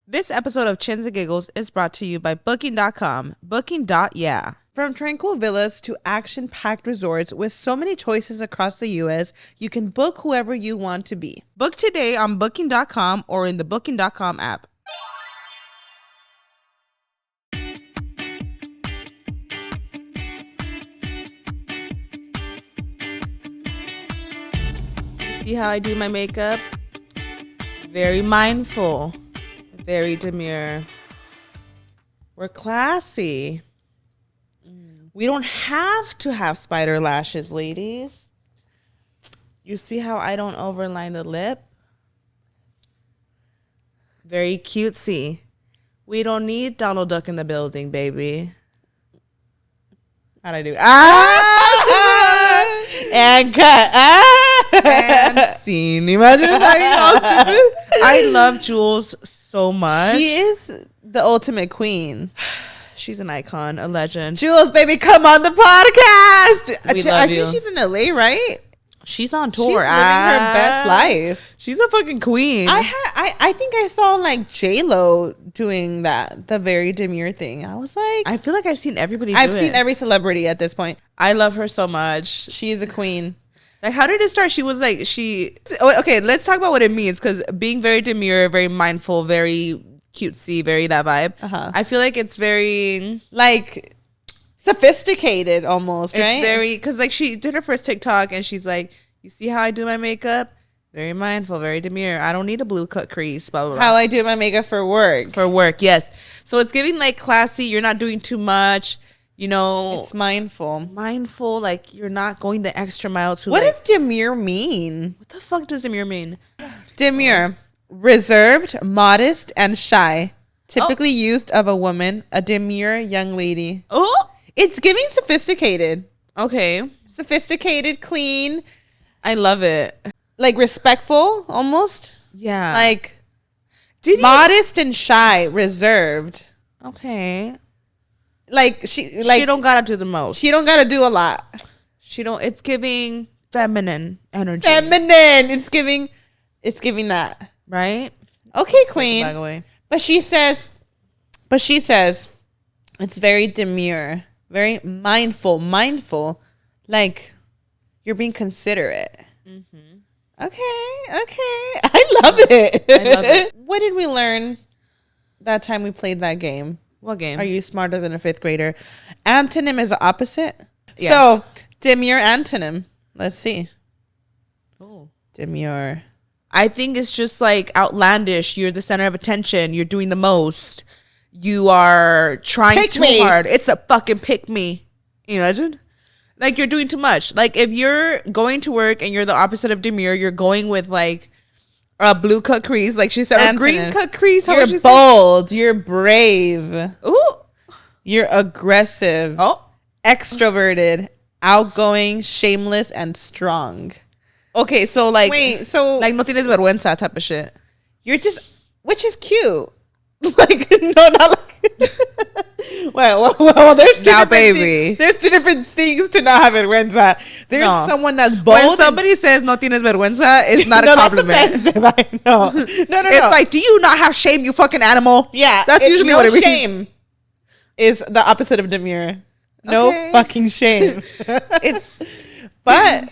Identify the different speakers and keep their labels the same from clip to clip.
Speaker 1: This episode of Chins and Giggles is brought to you by Booking.com. Booking.yeah. From tranquil villas to action-packed resorts with so many choices across the U.S., you can book whoever you want to be. Book today on Booking.com or in the Booking.com app. See how I do my makeup? Very mindful. Very demure. We're classy. We don't have to have spider lashes, ladies. You see how I don't overline the lip? Very cutesy. We don't need Donald Duck in the building, baby. How'd I do? And cut. And scene. Imagine I love Jules so much.
Speaker 2: She is the ultimate queen.
Speaker 1: She's an icon, a legend.
Speaker 2: Jules, baby, come on the podcast.
Speaker 1: We love you.
Speaker 2: I think she's in LA, right?
Speaker 1: She's on tour.
Speaker 2: She's living her best life.
Speaker 1: She's a fucking queen.
Speaker 2: I think I saw like J-Lo doing the very demure thing. I was like,
Speaker 1: I feel like I've seen everybody
Speaker 2: I've seen every celebrity at this point.
Speaker 1: I love her so much.
Speaker 2: She is a queen.
Speaker 1: Like, how did it start? She was like, okay, let's talk about what it means, because being very demure, very mindful, very cutesy, very that vibe. I feel like it's very
Speaker 2: like sophisticated almost, right?
Speaker 1: It's very, because like she did her first TikTok and she's like, you see how I do my makeup? Very mindful, very demure. I don't need a blue cut crease, blah, blah, blah.
Speaker 2: How I do my makeup for work.
Speaker 1: For work, yes. So it's giving like classy. You're not doing too much. You know,
Speaker 2: it's mindful.
Speaker 1: Mindful, like you're not going the extra mile to.
Speaker 2: What does demure mean?
Speaker 1: What the fuck does demure mean?
Speaker 2: Demure, reserved, modest, and shy. Typically used of a woman, a demure young lady.
Speaker 1: Oh,
Speaker 2: it's giving sophisticated.
Speaker 1: Okay.
Speaker 2: Sophisticated, clean.
Speaker 1: I love it.
Speaker 2: Like respectful, almost.
Speaker 1: Yeah.
Speaker 2: Like modest and shy, reserved.
Speaker 1: Okay.
Speaker 2: Like she
Speaker 1: don't gotta do the most.
Speaker 2: She don't gotta do a lot.
Speaker 1: It's giving feminine energy.
Speaker 2: It's giving that.
Speaker 1: Right?
Speaker 2: Okay, queen. But she says it's very demure, very mindful. Like you're being considerate. Mm-hmm. Okay. I love it. What did we learn that time we played that game?
Speaker 1: What game?
Speaker 2: Are you smarter than a fifth grader? Antonym is the opposite.
Speaker 1: Yeah.
Speaker 2: So, demure antonym. Let's see.
Speaker 1: Oh.
Speaker 2: Demure.
Speaker 1: I think it's just like outlandish. You're the center of attention. You're doing the most. You are trying too hard. It's a fucking pick me. You imagine? Like you're doing too much. Like if you're going to work and you're the opposite of demure, you're going with like a blue cut crease, like she said, or green cut crease.
Speaker 2: You're bold. You're brave. Ooh. You're aggressive.
Speaker 1: Oh.
Speaker 2: Extroverted, outgoing, shameless, and strong.
Speaker 1: Okay, so like,
Speaker 2: like
Speaker 1: no tienes vergüenza type of shit.
Speaker 2: You're just, which is cute. Like no, not like. Well, there's two there's two different things to not have vergüenza. There's someone that's bold.
Speaker 1: When somebody says no tienes vergüenza, it's not a compliment.
Speaker 2: That's offensive. I know. No.
Speaker 1: It's like, do you not have shame, you fucking animal?
Speaker 2: Yeah,
Speaker 1: that's usually what it means.
Speaker 2: Shame is the opposite of demure. No fucking shame. But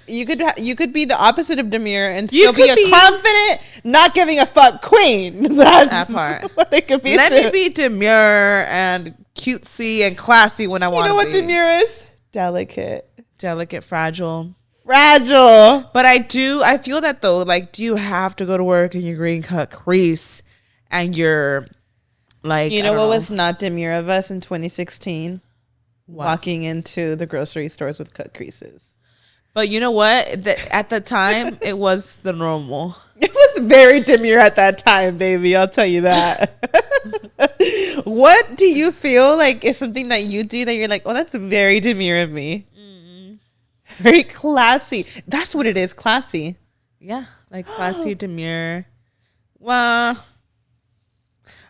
Speaker 2: you could be the opposite of demure and still be a confident, not giving a fuck queen. That's
Speaker 1: that part.
Speaker 2: What it could be.
Speaker 1: Let me be demure and cutesy and classy when I want to be.
Speaker 2: You know what demure is? Delicate,
Speaker 1: fragile.
Speaker 2: But
Speaker 1: I feel that though, like, do you have to go to work in your green cut crease and you're like,
Speaker 2: you know what was not demure of us in 2016? What? Walking into the grocery stores with cut creases.
Speaker 1: But you know what? At the time, it was the normal.
Speaker 2: It was very demure at that time, baby. I'll tell you that. What do you feel like is something that you do that you're like, oh, that's very demure of me? Very classy. That's what it is, classy.
Speaker 1: Yeah, like classy, demure. Well,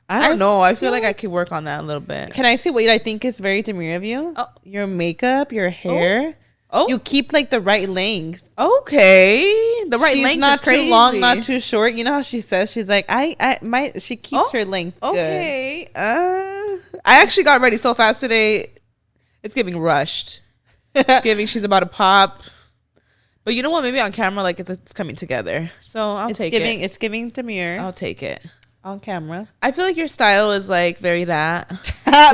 Speaker 1: I don't know. I feel like I could work on that a little bit.
Speaker 2: Can I say what I think is very demure of you?
Speaker 1: Oh.
Speaker 2: Your makeup, your hair. Oh, you keep like the right length.
Speaker 1: Okay, the right
Speaker 2: She's
Speaker 1: length
Speaker 2: not
Speaker 1: is crazy.
Speaker 2: too long, not too short. You know how she says she's like she keeps her length.
Speaker 1: Okay, I actually got ready so fast today. It's giving rushed. It's giving she's about to pop. But you know what? Maybe on camera, like it's coming together. So I'll take it.
Speaker 2: It's giving Demure.
Speaker 1: I'll take it
Speaker 2: on camera.
Speaker 1: I feel like your style is like very that.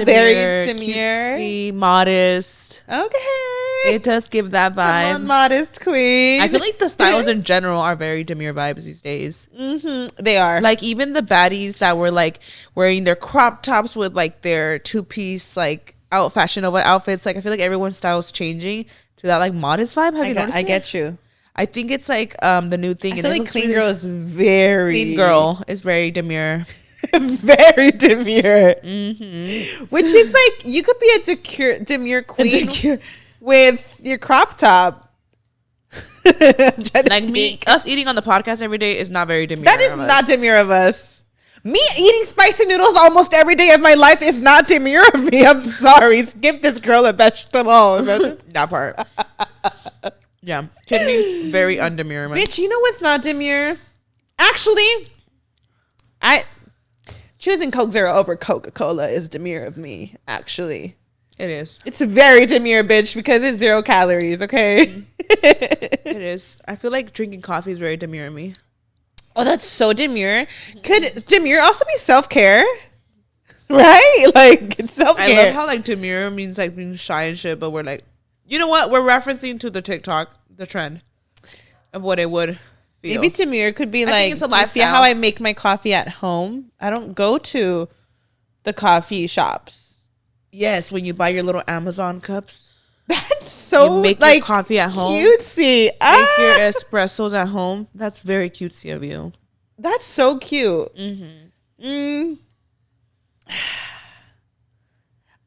Speaker 2: Very Demure,
Speaker 1: cutesy, modest.
Speaker 2: Okay,
Speaker 1: it does give that vibe.
Speaker 2: Come on, modest queen.
Speaker 1: I feel like the styles in general are very Demure vibes these days.
Speaker 2: Mm-hmm. They are.
Speaker 1: Like even the baddies that were like wearing their crop tops with like their 2-piece like Fashion Nova outfits. Like I feel like everyone's style is changing to that like modest vibe. Have you noticed? I
Speaker 2: get you.
Speaker 1: I think it's like the new thing.
Speaker 2: I feel like Clean Girl is very
Speaker 1: Clean Girl is very Demure.
Speaker 2: Very Demure. Mm-hmm. Which is like you could be a Demure queen with your crop top.
Speaker 1: Like us eating on the podcast every day is not very Demure.
Speaker 2: That is not Demure of us. Me eating spicy noodles almost every day of my life is not Demure of me. I'm sorry. Give this girl a vegetable.
Speaker 1: That part. Yeah. Kidney's very undemure.
Speaker 2: Bitch, you know what's not Demure? Actually, choosing Coke Zero over Coca-Cola is Demure of me, actually.
Speaker 1: It is.
Speaker 2: It's very Demure, bitch, because it's 0 calories, okay?
Speaker 1: It is. I feel like drinking coffee is very Demure of me.
Speaker 2: Oh, that's so Demure. Could Demure also be self-care? Right? Like, it's self-care.
Speaker 1: I love how, like, Demure means, like, being shy and shit, but we're like, you know what? We're referencing to the TikTok, the trend of what it would feel.
Speaker 2: Maybe Demure could be like, do you see how I make my coffee at home? I don't go to the coffee shops.
Speaker 1: Yes, when you buy your little Amazon cups.
Speaker 2: That's so
Speaker 1: you make
Speaker 2: like
Speaker 1: your coffee at home.
Speaker 2: Cutesy.
Speaker 1: Make your espressos at home. That's very cutesy of you.
Speaker 2: That's so cute. Mm-hmm.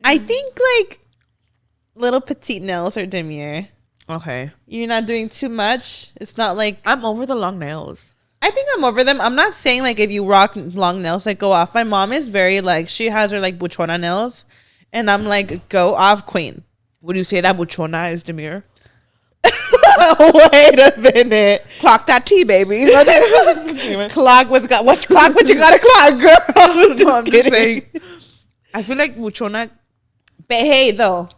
Speaker 2: I think like little petite nails are Demure.
Speaker 1: Okay.
Speaker 2: You're not doing too much. It's not like
Speaker 1: I'm over the long nails.
Speaker 2: I think I'm over them. I'm not saying like if you rock long nails, like go off. My mom is very like she has her like buchona nails, and I'm like go off, queen.
Speaker 1: Would you say that buchona is Demure?
Speaker 2: Wait a minute.
Speaker 1: Clock that tea, baby.
Speaker 2: Clock what clock what you got to clock, girl.
Speaker 1: No, I'm just saying. I feel like buchona.
Speaker 2: But hey, though,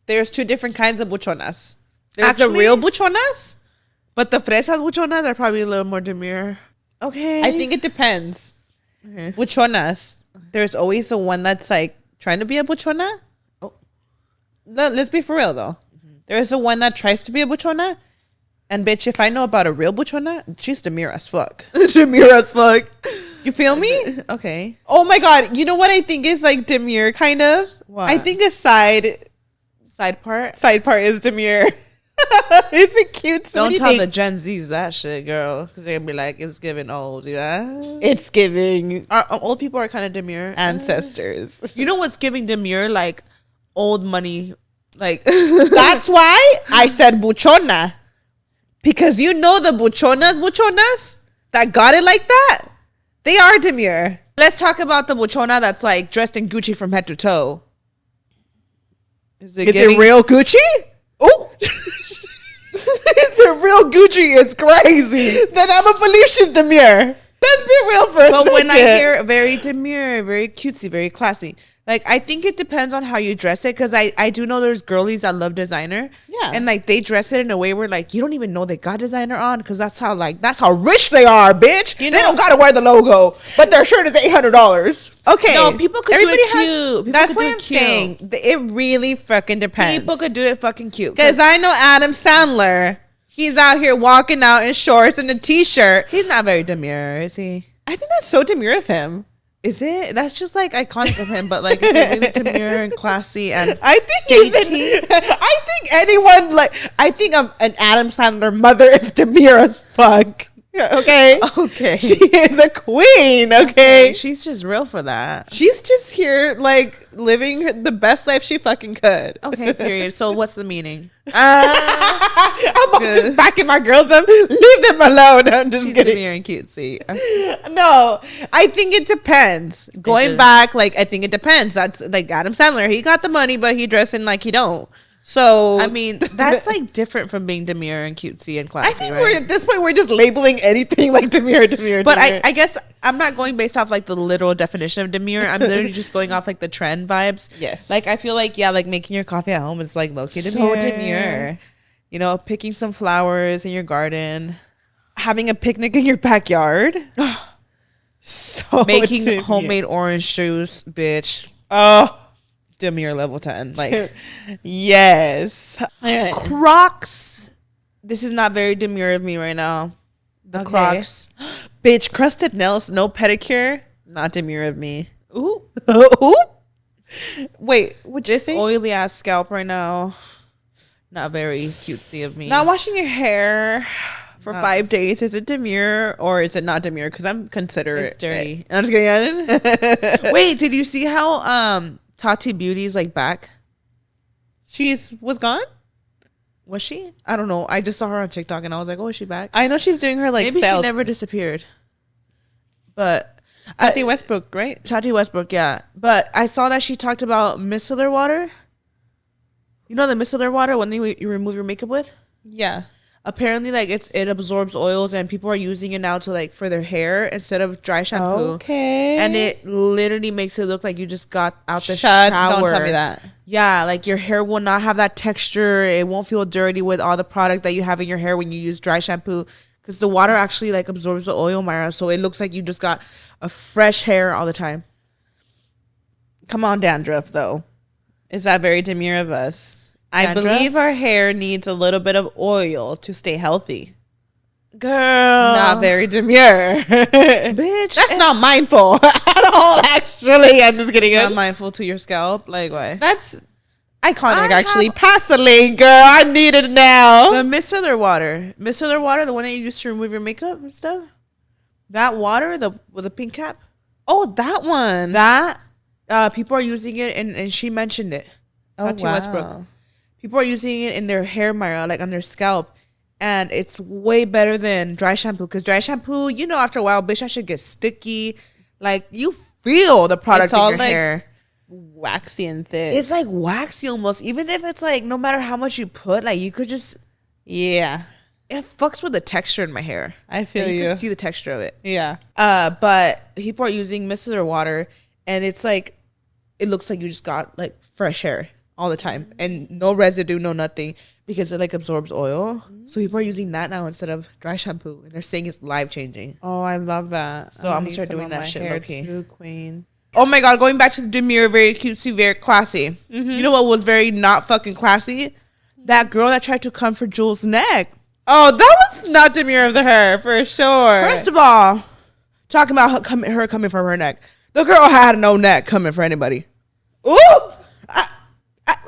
Speaker 2: there's 2 different kinds of buchonas. There's the real buchonas,
Speaker 1: but the fresas buchonas are probably a little more Demure. Okay.
Speaker 2: I think it depends. Okay. Buchonas. There's always the one that's like trying to be a buchona. Oh. Let's be for real though. Mm-hmm. There's the one that tries to be a buchona. And bitch, if I know about a real buchona, she's Demure as fuck.
Speaker 1: Demure as fuck.
Speaker 2: You feel me?
Speaker 1: Okay.
Speaker 2: Oh my God. You know what I think is like Demure kind of?
Speaker 1: What?
Speaker 2: I think a side part is Demure. It's a cute.
Speaker 1: Don't tell the Gen Zs that shit, girl, because they're gonna be like, it's giving old. Yeah,
Speaker 2: it's giving.
Speaker 1: Our old people are kind of Demure
Speaker 2: ancestors.
Speaker 1: You know what's giving Demure? Like old money. Like
Speaker 2: that's why I said buchona, because you know the buchonas that got it like that. They are Demure.
Speaker 1: Let's talk about the buchona that's like dressed in Gucci from head to toe.
Speaker 2: Is it real Gucci? Oh. It's a real Gucci. It's crazy. Then I'm a believe she's Demure. Let's be real for a second.
Speaker 1: But when I hear very Demure, very cutesy, very classy, like I think it depends on how you dress it. Because I do know there's girlies that love designer. Yeah. And like they dress it in a way where like you don't even know they got designer on, because that's how rich they are, bitch. You know, they don't gotta wear the logo, but their shirt is $800. Okay. No, people could do it cute.
Speaker 2: That's what I'm saying. It really fucking depends.
Speaker 1: People could do it fucking cute.
Speaker 2: Because I know Adam Sandler. He's out here walking out in shorts and a t-shirt.
Speaker 1: He's not very Demure, is he?
Speaker 2: I think that's so Demure of him.
Speaker 1: Is it? That's just like iconic of him, but like it's really Demure and classy and
Speaker 2: I think anyone like I think an Adam Sandler mother is Demure as fuck. Okay.
Speaker 1: Okay.
Speaker 2: She is a queen. Okay.
Speaker 1: She's just real for that.
Speaker 2: She's just here like living the best life she fucking could.
Speaker 1: Okay. Period. So what's the meaning?
Speaker 2: I'm just backing my girls up. Leave them alone. I'm just kidding.
Speaker 1: Demure and cutesy.
Speaker 2: No, I think it depends. Going back, like I think it depends. That's like Adam Sandler. He got the money, but he dressing like he don't. So
Speaker 1: I mean, that's like different from being demure and cutesy and classy.
Speaker 2: I think
Speaker 1: right?
Speaker 2: we're at this point we're just labeling anything like demure.
Speaker 1: But I guess I'm not going based off like the literal definition of demure. I'm literally just going off like the trend vibes.
Speaker 2: Yes.
Speaker 1: Like I feel like like making your coffee at home is like low-key demure.
Speaker 2: So demure.
Speaker 1: You know, picking some flowers in your garden,
Speaker 2: Having a picnic in your backyard. So
Speaker 1: making
Speaker 2: demure.
Speaker 1: homemade orange juice, bitch.
Speaker 2: Oh,
Speaker 1: Demure level 10. Like
Speaker 2: yes.
Speaker 1: Crocs. This is not very demure of me right now. The Crocs.
Speaker 2: Bitch, crusted nails, no pedicure. Not demure of me.
Speaker 1: Ooh.
Speaker 2: Ooh. Wait, what'd you
Speaker 1: This
Speaker 2: say?
Speaker 1: oily ass scalp right now. Not very cutesy of me.
Speaker 2: Not washing your hair for 5 days. Is it demure or is it not demure? Because I'm considering
Speaker 1: It's dirty.
Speaker 2: I'm just kidding.
Speaker 1: Wait, did you see how Tati Beauty's like back?
Speaker 2: Was gone?
Speaker 1: Was she? I don't know. I just saw her on TikTok and I was like, oh, is she back?
Speaker 2: I know she's doing her like
Speaker 1: Maybe
Speaker 2: sales.
Speaker 1: she never disappeared. But
Speaker 2: Tati Westbrook, right?
Speaker 1: Tati Westbrook, yeah. But I saw that she talked about micellar water. You know the micellar water when you remove your makeup with?
Speaker 2: Yeah.
Speaker 1: Apparently, like it absorbs oils, and people are using it now to like for their hair instead of dry shampoo.
Speaker 2: Okay.
Speaker 1: And it literally makes it look like you just got out the
Speaker 2: Shut,
Speaker 1: shower.
Speaker 2: don't tell me that.
Speaker 1: Yeah, like your hair will not have that texture. It won't feel dirty with all the product that you have in your hair when you use dry shampoo, because the water actually like absorbs the oil, Myra. So it looks like you just got a fresh hair all the time.
Speaker 2: Come on, dandruff, though. Is that very demure of us?
Speaker 1: Dandruff?
Speaker 2: I believe our hair needs a little bit of oil to stay healthy.
Speaker 1: Girl,
Speaker 2: Not very demure.
Speaker 1: bitch.
Speaker 2: That's not mindful at all, actually. I'm just kidding.
Speaker 1: Not mindful to your scalp. Like why?
Speaker 2: That's iconic,
Speaker 1: I
Speaker 2: actually.
Speaker 1: have-
Speaker 2: Pass the lane, girl. I need it now.
Speaker 1: The micellar water, the one that you use to remove your makeup and stuff. That water, with the pink cap.
Speaker 2: Oh, that one.
Speaker 1: That people are using it, and she mentioned it.
Speaker 2: Oh,
Speaker 1: Tati
Speaker 2: wow.
Speaker 1: Westbrook. People are using it in their hair, Myra, like on their scalp, and it's way better than dry shampoo. Because dry shampoo, you know, after a while, bitch, that should get sticky. Like you feel the product
Speaker 2: It's all
Speaker 1: in your
Speaker 2: like
Speaker 1: hair.
Speaker 2: waxy and thick.
Speaker 1: It's like waxy almost. Even if it's like no matter how much you put, like you could just
Speaker 2: Yeah.
Speaker 1: it fucks with the texture in my hair.
Speaker 2: I feel
Speaker 1: Like, you
Speaker 2: you.
Speaker 1: can see the texture of it.
Speaker 2: Yeah.
Speaker 1: But people are using micellar water, and it's like it looks like you just got like fresh hair all the time and no residue, no nothing, because it like absorbs oil. So people are using that now instead of dry shampoo, and they're saying it's life changing.
Speaker 2: Oh, I love that.
Speaker 1: So I'm gonna start doing that shit low-key.
Speaker 2: Too, queen.
Speaker 1: Oh my god, going back to the demure, very cutesy, very classy. You know what was very not fucking classy? That girl that tried to come for Jules' neck.
Speaker 2: Oh, that was not demure of the hair for sure.
Speaker 1: First of all, talking about her coming from her neck. The girl had no neck coming for anybody. Ooh!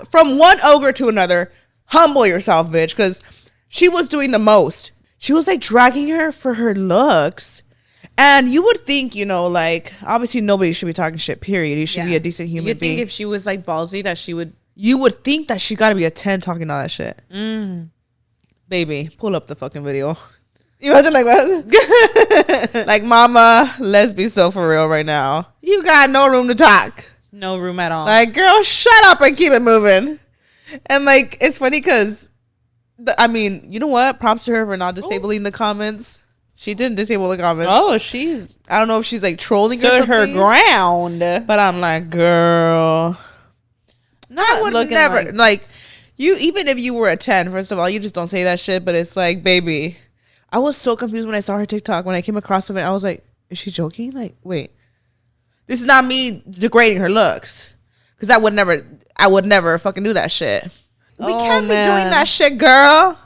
Speaker 1: From one ogre to another, humble yourself, bitch, because she was doing the most. She was like dragging her for her looks. And you would think, you know, like, obviously nobody should be talking shit, period. You should be a decent human
Speaker 2: You'd
Speaker 1: being.
Speaker 2: think if she was like ballsy that she would.
Speaker 1: You would think that she got to be a 10 talking all that shit. Baby, pull up the fucking video. Imagine like what? Like, mama, let's be so for real right now. You got no room to talk.
Speaker 2: No room at all.
Speaker 1: Like, girl, shut up and keep it moving. And like, it's funny because, I mean, you know what? Props to her for not disabling the comments. She didn't disable the comments.
Speaker 2: Oh, she
Speaker 1: I don't know if she's like trolling or
Speaker 2: stood
Speaker 1: something.
Speaker 2: her ground.
Speaker 1: But I'm like, girl, I would
Speaker 2: looking
Speaker 1: never like you. Even if you were a 10, first of all, you just don't say that shit. But it's like, baby, I was so confused when I saw her TikTok. When I came across it, I was like, is she joking? Like, wait, this is not me degrading her looks, because I would never fucking do that shit. We can't be doing that shit, girl.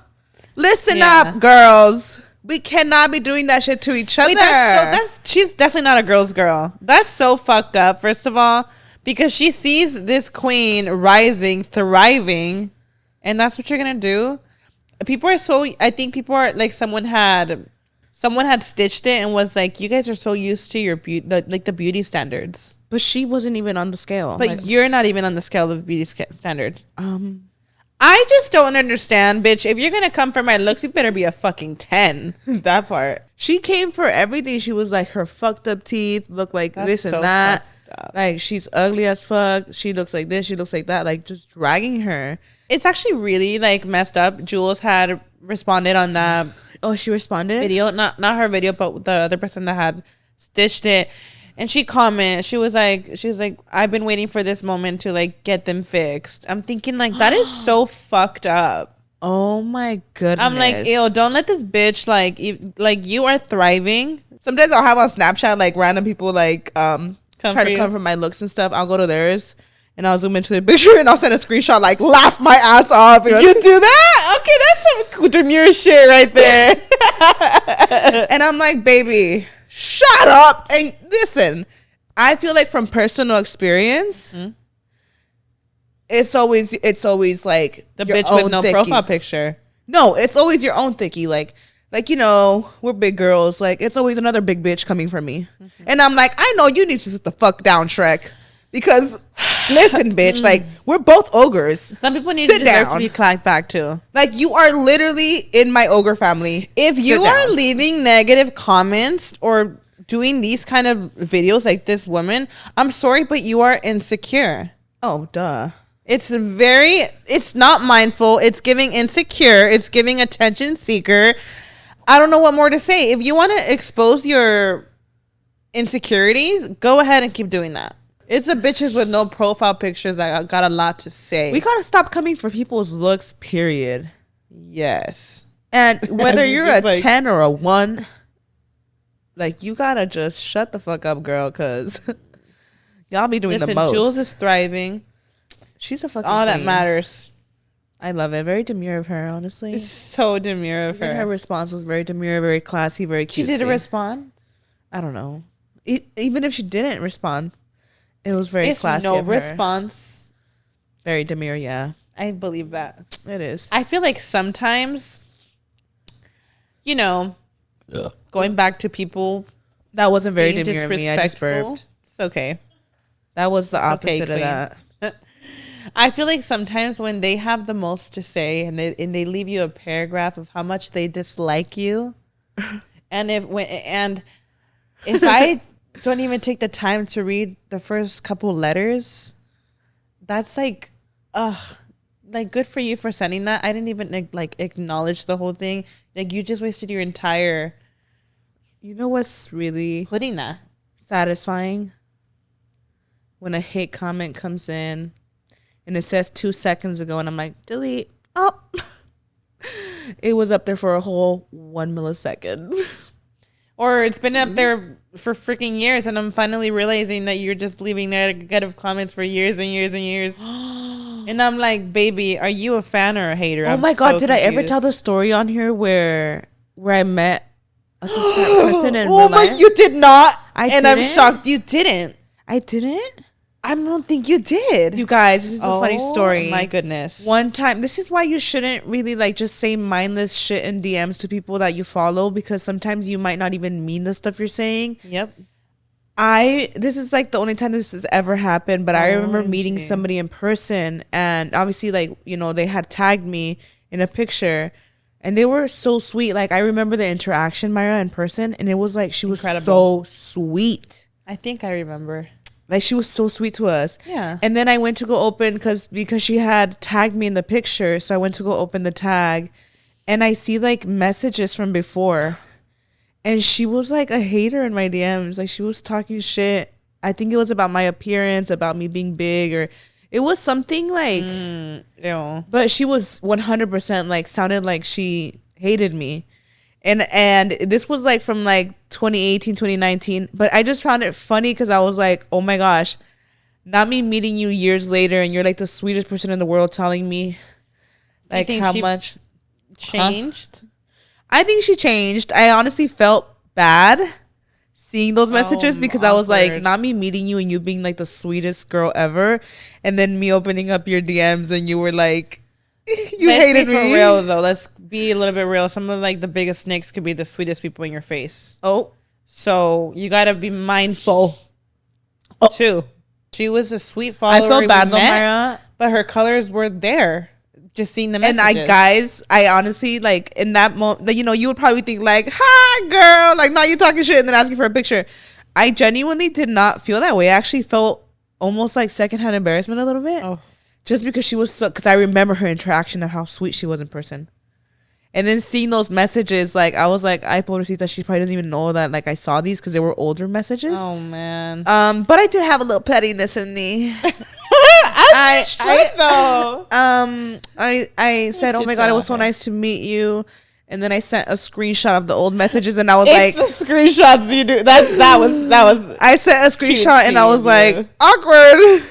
Speaker 1: Listen up, girls. We cannot be doing that shit to each other.
Speaker 2: Wait, she's definitely not a girl's girl. That's so fucked up, first of all, because she sees this queen rising, thriving, and that's what you're gonna do. I think people are like, someone had stitched it and was like, you guys are so used to your the beauty standards.
Speaker 1: But she wasn't even on the scale.
Speaker 2: But you're not even on the scale of beauty standard. I just don't understand, bitch. If you're gonna come for my looks, you better be a fucking 10.
Speaker 1: That part. She came for everything. She was like, her fucked up teeth look like this and that. Like, she's ugly as fuck. She looks like this. She looks like that. Like, just dragging her.
Speaker 2: It's actually really like messed up. Jules had responded on that.
Speaker 1: Oh, she responded?
Speaker 2: Video, not her video, but the other person that had stitched it. And she commented, she was like, I've been waiting for this moment to like get them fixed. I'm thinking like that is so fucked up.
Speaker 1: Oh my goodness.
Speaker 2: I'm like, ew, don't let this bitch like you are thriving.
Speaker 1: Sometimes I'll have on Snapchat like random people like try to come for my looks and stuff. I'll go to theirs and I'll zoom into the picture and I'll send a screenshot like laugh my ass off.
Speaker 2: You do that? Okay, that's some Demure shit right there.
Speaker 1: And I'm like, baby, shut up and listen. I feel like from personal experience, it's always like
Speaker 2: the bitch with no profile picture.
Speaker 1: No, it's always your own thickie. Like you know, we're big girls. Like it's always another big bitch coming for me, and I'm like, I know you need to sit the fuck down, Shrek, because listen, bitch, like we're both ogres.
Speaker 2: Some people need to be clapped back too.
Speaker 1: Like you are literally in my ogre family.
Speaker 2: If you are leaving negative comments or doing these kind of videos like this woman, I'm sorry, but you are insecure.
Speaker 1: Oh, duh.
Speaker 2: It's not mindful. It's giving insecure. It's giving attention seeker. I don't know what more to say. If you want to expose your insecurities, go ahead and keep doing that. It's the bitches with no profile pictures that got a lot to say.
Speaker 1: We gotta stop coming for people's looks, period.
Speaker 2: Yes.
Speaker 1: And whether you're a 10 or a 1, like you gotta just shut the fuck up, girl, because y'all be doing the most.
Speaker 2: Jules is thriving.
Speaker 1: She's a fucking
Speaker 2: all
Speaker 1: queen.
Speaker 2: That matters.
Speaker 1: I love it. Very demure of her, honestly.
Speaker 2: It's so demure of her.
Speaker 1: Her response was very demure, very classy, very cute.
Speaker 2: She did a response?
Speaker 1: I don't know. Even if she didn't respond, it was very classy.
Speaker 2: No response.
Speaker 1: Very demure, yeah.
Speaker 2: I believe that.
Speaker 1: It is.
Speaker 2: I feel like sometimes, you know, going back to people
Speaker 1: that wasn't very demure of me. I just burped.
Speaker 2: It's okay.
Speaker 1: That was the opposite of that.
Speaker 2: I feel like sometimes when they have the most to say and they leave you a paragraph of how much they dislike you, and if I don't even take the time to read the first couple letters, that's like, like good for you for sending that. I didn't even like acknowledge the whole thing. Like you just wasted your entire.
Speaker 1: You know what's really
Speaker 2: putting that
Speaker 1: satisfying? When a hate comment comes in and it says 2 seconds ago and I'm like, delete. Oh, it was up there for a whole 1 millisecond.
Speaker 2: Or it's been up there for freaking years and I'm finally realizing that you're just leaving negative comments for years and years and years. And I'm like, baby, are you a fan or a hater?
Speaker 1: Oh my God, did I ever tell the story on here where I met a subscribed person in real life?
Speaker 2: You did not.
Speaker 1: I'm
Speaker 2: shocked you didn't.
Speaker 1: I didn't?
Speaker 2: I don't think you did.
Speaker 1: You guys, this is a funny story.
Speaker 2: My goodness.
Speaker 1: One time, this is why you shouldn't really like just say mindless shit in DMs to people that you follow, because sometimes you might not even mean the stuff you're saying.
Speaker 2: Yep.
Speaker 1: This is like the only time this has ever happened, but I remember meeting somebody in person and obviously like, you know, they had tagged me in a picture and they were so sweet. Like I remember the interaction, Myra, in person, and it was like, she was so sweet.
Speaker 2: I think I remember.
Speaker 1: Like she was so sweet to us.
Speaker 2: Yeah.
Speaker 1: And then I went to go open because she had tagged me in the picture. So I went to go open the tag and I see like messages from before. And she was like a hater in my DMs. Like she was talking shit. I think it was about my appearance, about me being big, or it was something like, but she was 100% like sounded like she hated me. And this was like from like 2018, 2019. But I just found it funny because I was like, oh my gosh, not me meeting you years later and you're like the sweetest person in the world telling me like how much
Speaker 2: changed.
Speaker 1: I think she changed. I honestly felt bad seeing those messages because I was like, not me meeting you and you being like the sweetest girl ever, and then me opening up your DMs and you were like, you hated me.
Speaker 2: For real though, let's be a little bit real. Some of like the biggest snakes could be the sweetest people in your face.
Speaker 1: Oh,
Speaker 2: so you gotta be mindful too. She was a sweet follower.
Speaker 1: I felt bad though, Myra,
Speaker 2: but her colors were there. Just seeing the messages.
Speaker 1: And I honestly like in that moment, you know, you would probably think like, "Hi, girl," like, "Now you talking shit," and then asking for a picture. I genuinely did not feel that way. I actually felt almost like secondhand embarrassment a little bit.
Speaker 2: Oh.
Speaker 1: just because she was so, because I remember her interaction of how sweet she was in person. And then seeing those messages, like, I was like, I pobrecita, she probably doesn't even know that, like, I saw these because they were older messages.
Speaker 2: Oh, man.
Speaker 1: But I did have a little pettiness in me.
Speaker 2: I
Speaker 1: said, oh my God, it was so nice to meet you. And then I sent a screenshot of the old messages, and I was like,
Speaker 2: the screenshots you do. That was.
Speaker 1: I sent a screenshot, and I was like, awkward.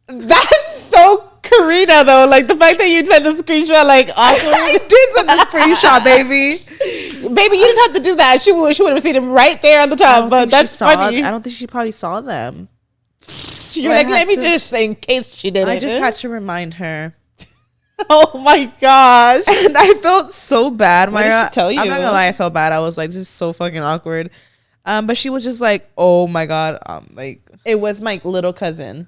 Speaker 2: That's so Karina, though. Like, the fact that you sent a screenshot, like, awkward.
Speaker 1: I did send a screenshot, baby.
Speaker 2: Baby, you didn't have to do that. She would have seen them right there on the top. But that's funny.
Speaker 1: I don't think she probably saw them.
Speaker 2: You're like, let me just say in case she didn't.
Speaker 1: I just had to remind her.
Speaker 2: Oh my gosh.
Speaker 1: And I felt so bad.
Speaker 2: What did she tell you?
Speaker 1: I'm not gonna lie, I felt bad. I was like, this is so fucking awkward. But she was just like, oh my God. Like,
Speaker 2: it was my little cousin.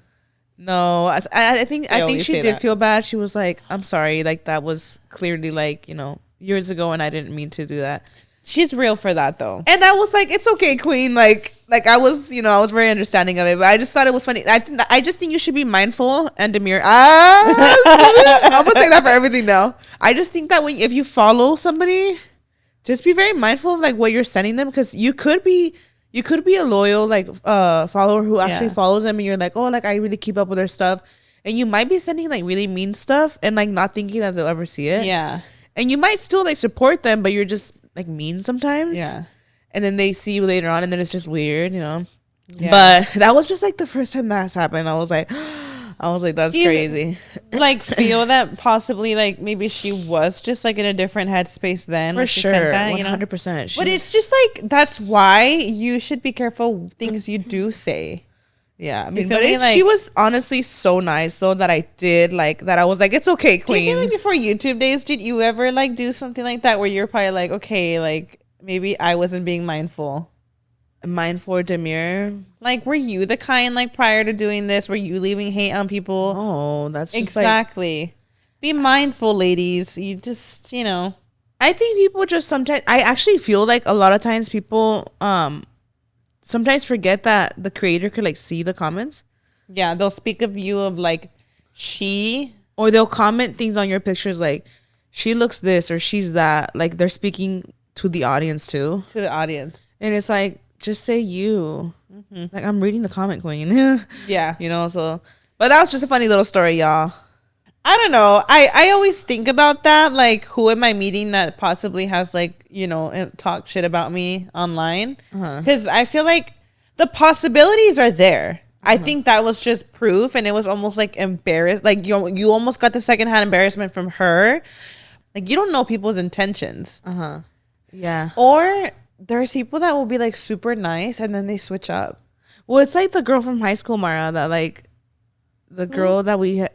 Speaker 1: No, I think she did feel bad. She was like, I'm sorry. Like, that was clearly, like, you know, years ago, and I didn't mean to do that.
Speaker 2: She's real for that, though.
Speaker 1: And I was like, it's okay, queen. Like I was, you know, I was very understanding of it, but I just thought it was funny. I just think you should be mindful and demure. I'm gonna say that for everything now. I just think that if you follow somebody, just be very mindful of like what you're sending them, because you could be a loyal like follower who actually follows them, and you're like, oh, like I really keep up with their stuff, and you might be sending like really mean stuff and like not thinking that they'll ever see it.
Speaker 2: Yeah. And
Speaker 1: you might still like support them, but you're just like mean sometimes.
Speaker 2: Yeah.
Speaker 1: And then they see you later on, and then it's just weird, you know. Yeah. But that was just like the first time that's happened. I was like, that's crazy.
Speaker 2: Like, feel that possibly like maybe she was just like in a different headspace then.
Speaker 1: For sure,
Speaker 2: 100%. But it's just like, that's why you should be careful things you do say.
Speaker 1: Yeah, I mean, but she was honestly so nice though that I did like that. I was like, it's okay, queen.
Speaker 2: Do you feel like before YouTube days, did you ever like do something like that where you're probably like, okay, like maybe I wasn't being mindful?
Speaker 1: Mindful, demure.
Speaker 2: Like, were you the kind like prior to doing this? Were you leaving hate on people?
Speaker 1: Oh, that's just
Speaker 2: exactly. Like, be mindful, ladies. You just, you know.
Speaker 1: I think people just sometimes. I actually feel like a lot of times people sometimes forget that the creator could like see the comments.
Speaker 2: Yeah, they'll speak of you of like she,
Speaker 1: or they'll comment things on your pictures like she looks this or she's that. Like they're speaking to the audience too.
Speaker 2: To the audience, and
Speaker 1: it's like, just say you. Mm-hmm. Like, I'm reading the comment queen.
Speaker 2: Yeah,
Speaker 1: you know. So, but that was just a funny little story, y'all.
Speaker 2: I don't know. I always think about that. Like, who am I meeting that possibly has like, you know, talk shit about me online? Because I feel like the possibilities are there. I think that was just proof, and it was almost like embarrassed. Like you almost got the secondhand embarrassment from her. Like, you don't know people's intentions.
Speaker 1: Yeah.
Speaker 2: Or there's people that will be like super nice and then they switch up.
Speaker 1: Well, it's like the girl from high school, Mara, that like the girl that we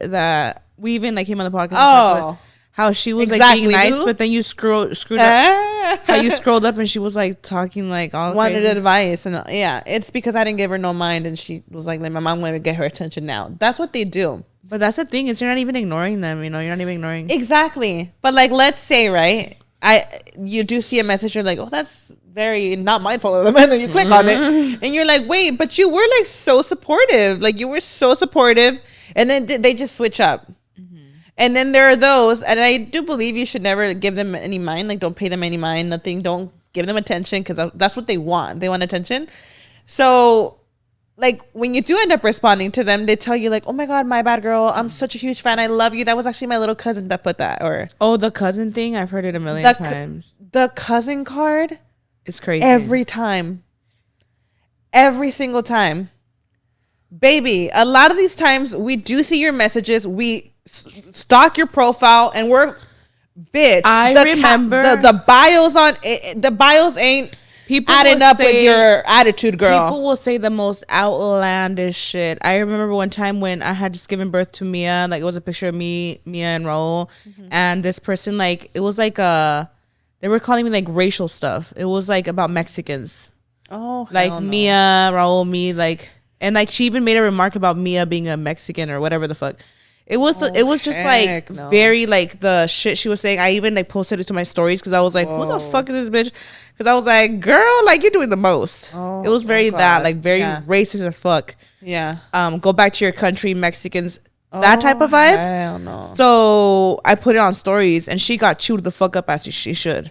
Speaker 1: even like came on the podcast.
Speaker 2: Oh,
Speaker 1: how she was like being nice, but then you screwed up. How you scrolled up and she was like talking like all
Speaker 2: wanted
Speaker 1: crazy
Speaker 2: advice, and yeah, it's because I didn't give her no mind, and she was like my mom wanted to get her attention now. That's what they do.
Speaker 1: But that's the thing, is you're not even ignoring them. You know, you're not even ignoring.
Speaker 2: Exactly. But like, let's say, right, you do see a message, you're like, oh, that's very not mindful of them, and then you click on it and you're like, wait, but you were like so supportive, like you were so supportive, and then they just switch up. And then there are those, and I do believe you should never give them any mind. Like, don't pay them any mind, nothing. Don't give them attention, because that's what they want. They want attention. So, like, when you do end up responding to them, they tell you, like, oh my God, my bad, girl. I'm such a huge fan. I love you. That was actually my little cousin that put that. Or,
Speaker 1: oh, the cousin thing? I've heard it a million times.
Speaker 2: The cousin card
Speaker 1: is crazy.
Speaker 2: Every time. Every single time. Baby, a lot of these times, we do see your messages. We stalk your profile, and we're bitch.
Speaker 1: I remember
Speaker 2: the bios on it, the bios ain't people adding up with your attitude, girl.
Speaker 1: People will say the most outlandish shit. I remember one time when I had just given birth to Mia, like it was a picture of me, Mia and Raul, and this person, like, it was like they were calling me like racial stuff. It was like about Mexicans.
Speaker 2: Oh,
Speaker 1: like
Speaker 2: no.
Speaker 1: Mia, Raul, me, like, and like she even made a remark about Mia being a Mexican or whatever the fuck. It was just like very like the shit she was saying. I even like posted it to my stories because I was like, who the fuck is this bitch? Because I was like, girl, like you're doing the most. It was very that like very racist as fuck.
Speaker 2: Yeah.
Speaker 1: Go back to your country, Mexicans. That type of vibe.
Speaker 2: Hell no.
Speaker 1: So I put it on stories, and she got chewed the fuck up as she should.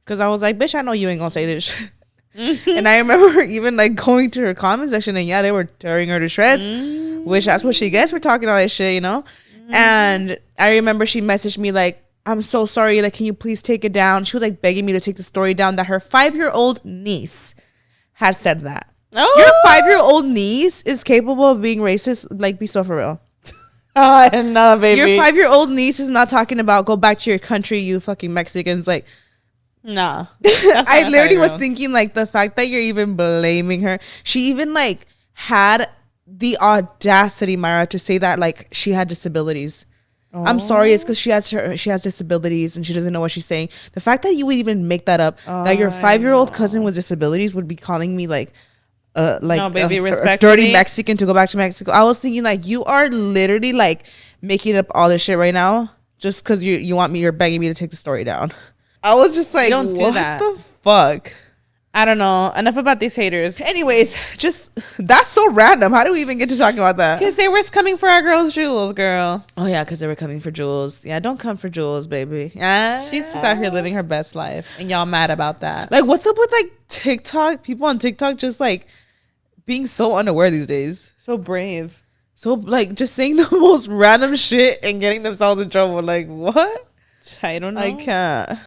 Speaker 1: Because I was like, bitch, I know you ain't gonna say this shit. And I remember even like going to her comment section, and they were tearing her to shreds, which that's what she gets for talking all that shit, you know. And I remember she messaged me like, I'm so sorry, like, can you please take it down? She was like begging me to take the story down that her 5-year-old niece had said that. Your 5-year-old niece is capable of being racist. Like, be so for real.
Speaker 2: No, baby.
Speaker 1: Your 5-year-old niece is not talking about go back to your country, you fucking Mexicans. Like,
Speaker 2: nah.
Speaker 1: I literally was thinking like the fact that you're even blaming her. She even like had the audacity, Myra, to say that like she had disabilities. I'm sorry, it's because she has disabilities and she doesn't know what she's saying. The fact that you would even make that up, that your 5-year-old cousin with disabilities would be calling me like no, baby, a dirty Mexican to go back to Mexico. I was thinking like you are literally like making up all this shit right now just because you want me, you're begging me to take the story down. I was just like,
Speaker 2: don't do that.
Speaker 1: What the fuck?
Speaker 2: I don't know. Enough about these haters.
Speaker 1: Anyways, just that's so random. How do we even get to talking about that?
Speaker 2: Because they were coming for our girl's Jules, girl.
Speaker 1: Oh yeah, because they were coming for Jules. Yeah, don't come for Jules, baby.
Speaker 2: She's just out here living her best life, and y'all mad about that.
Speaker 1: Like, what's up with like TikTok? People on TikTok just like being so unaware these days.
Speaker 2: So brave.
Speaker 1: So like just saying the most random shit and getting themselves in trouble. Like, what?
Speaker 2: I don't know.
Speaker 1: I can't.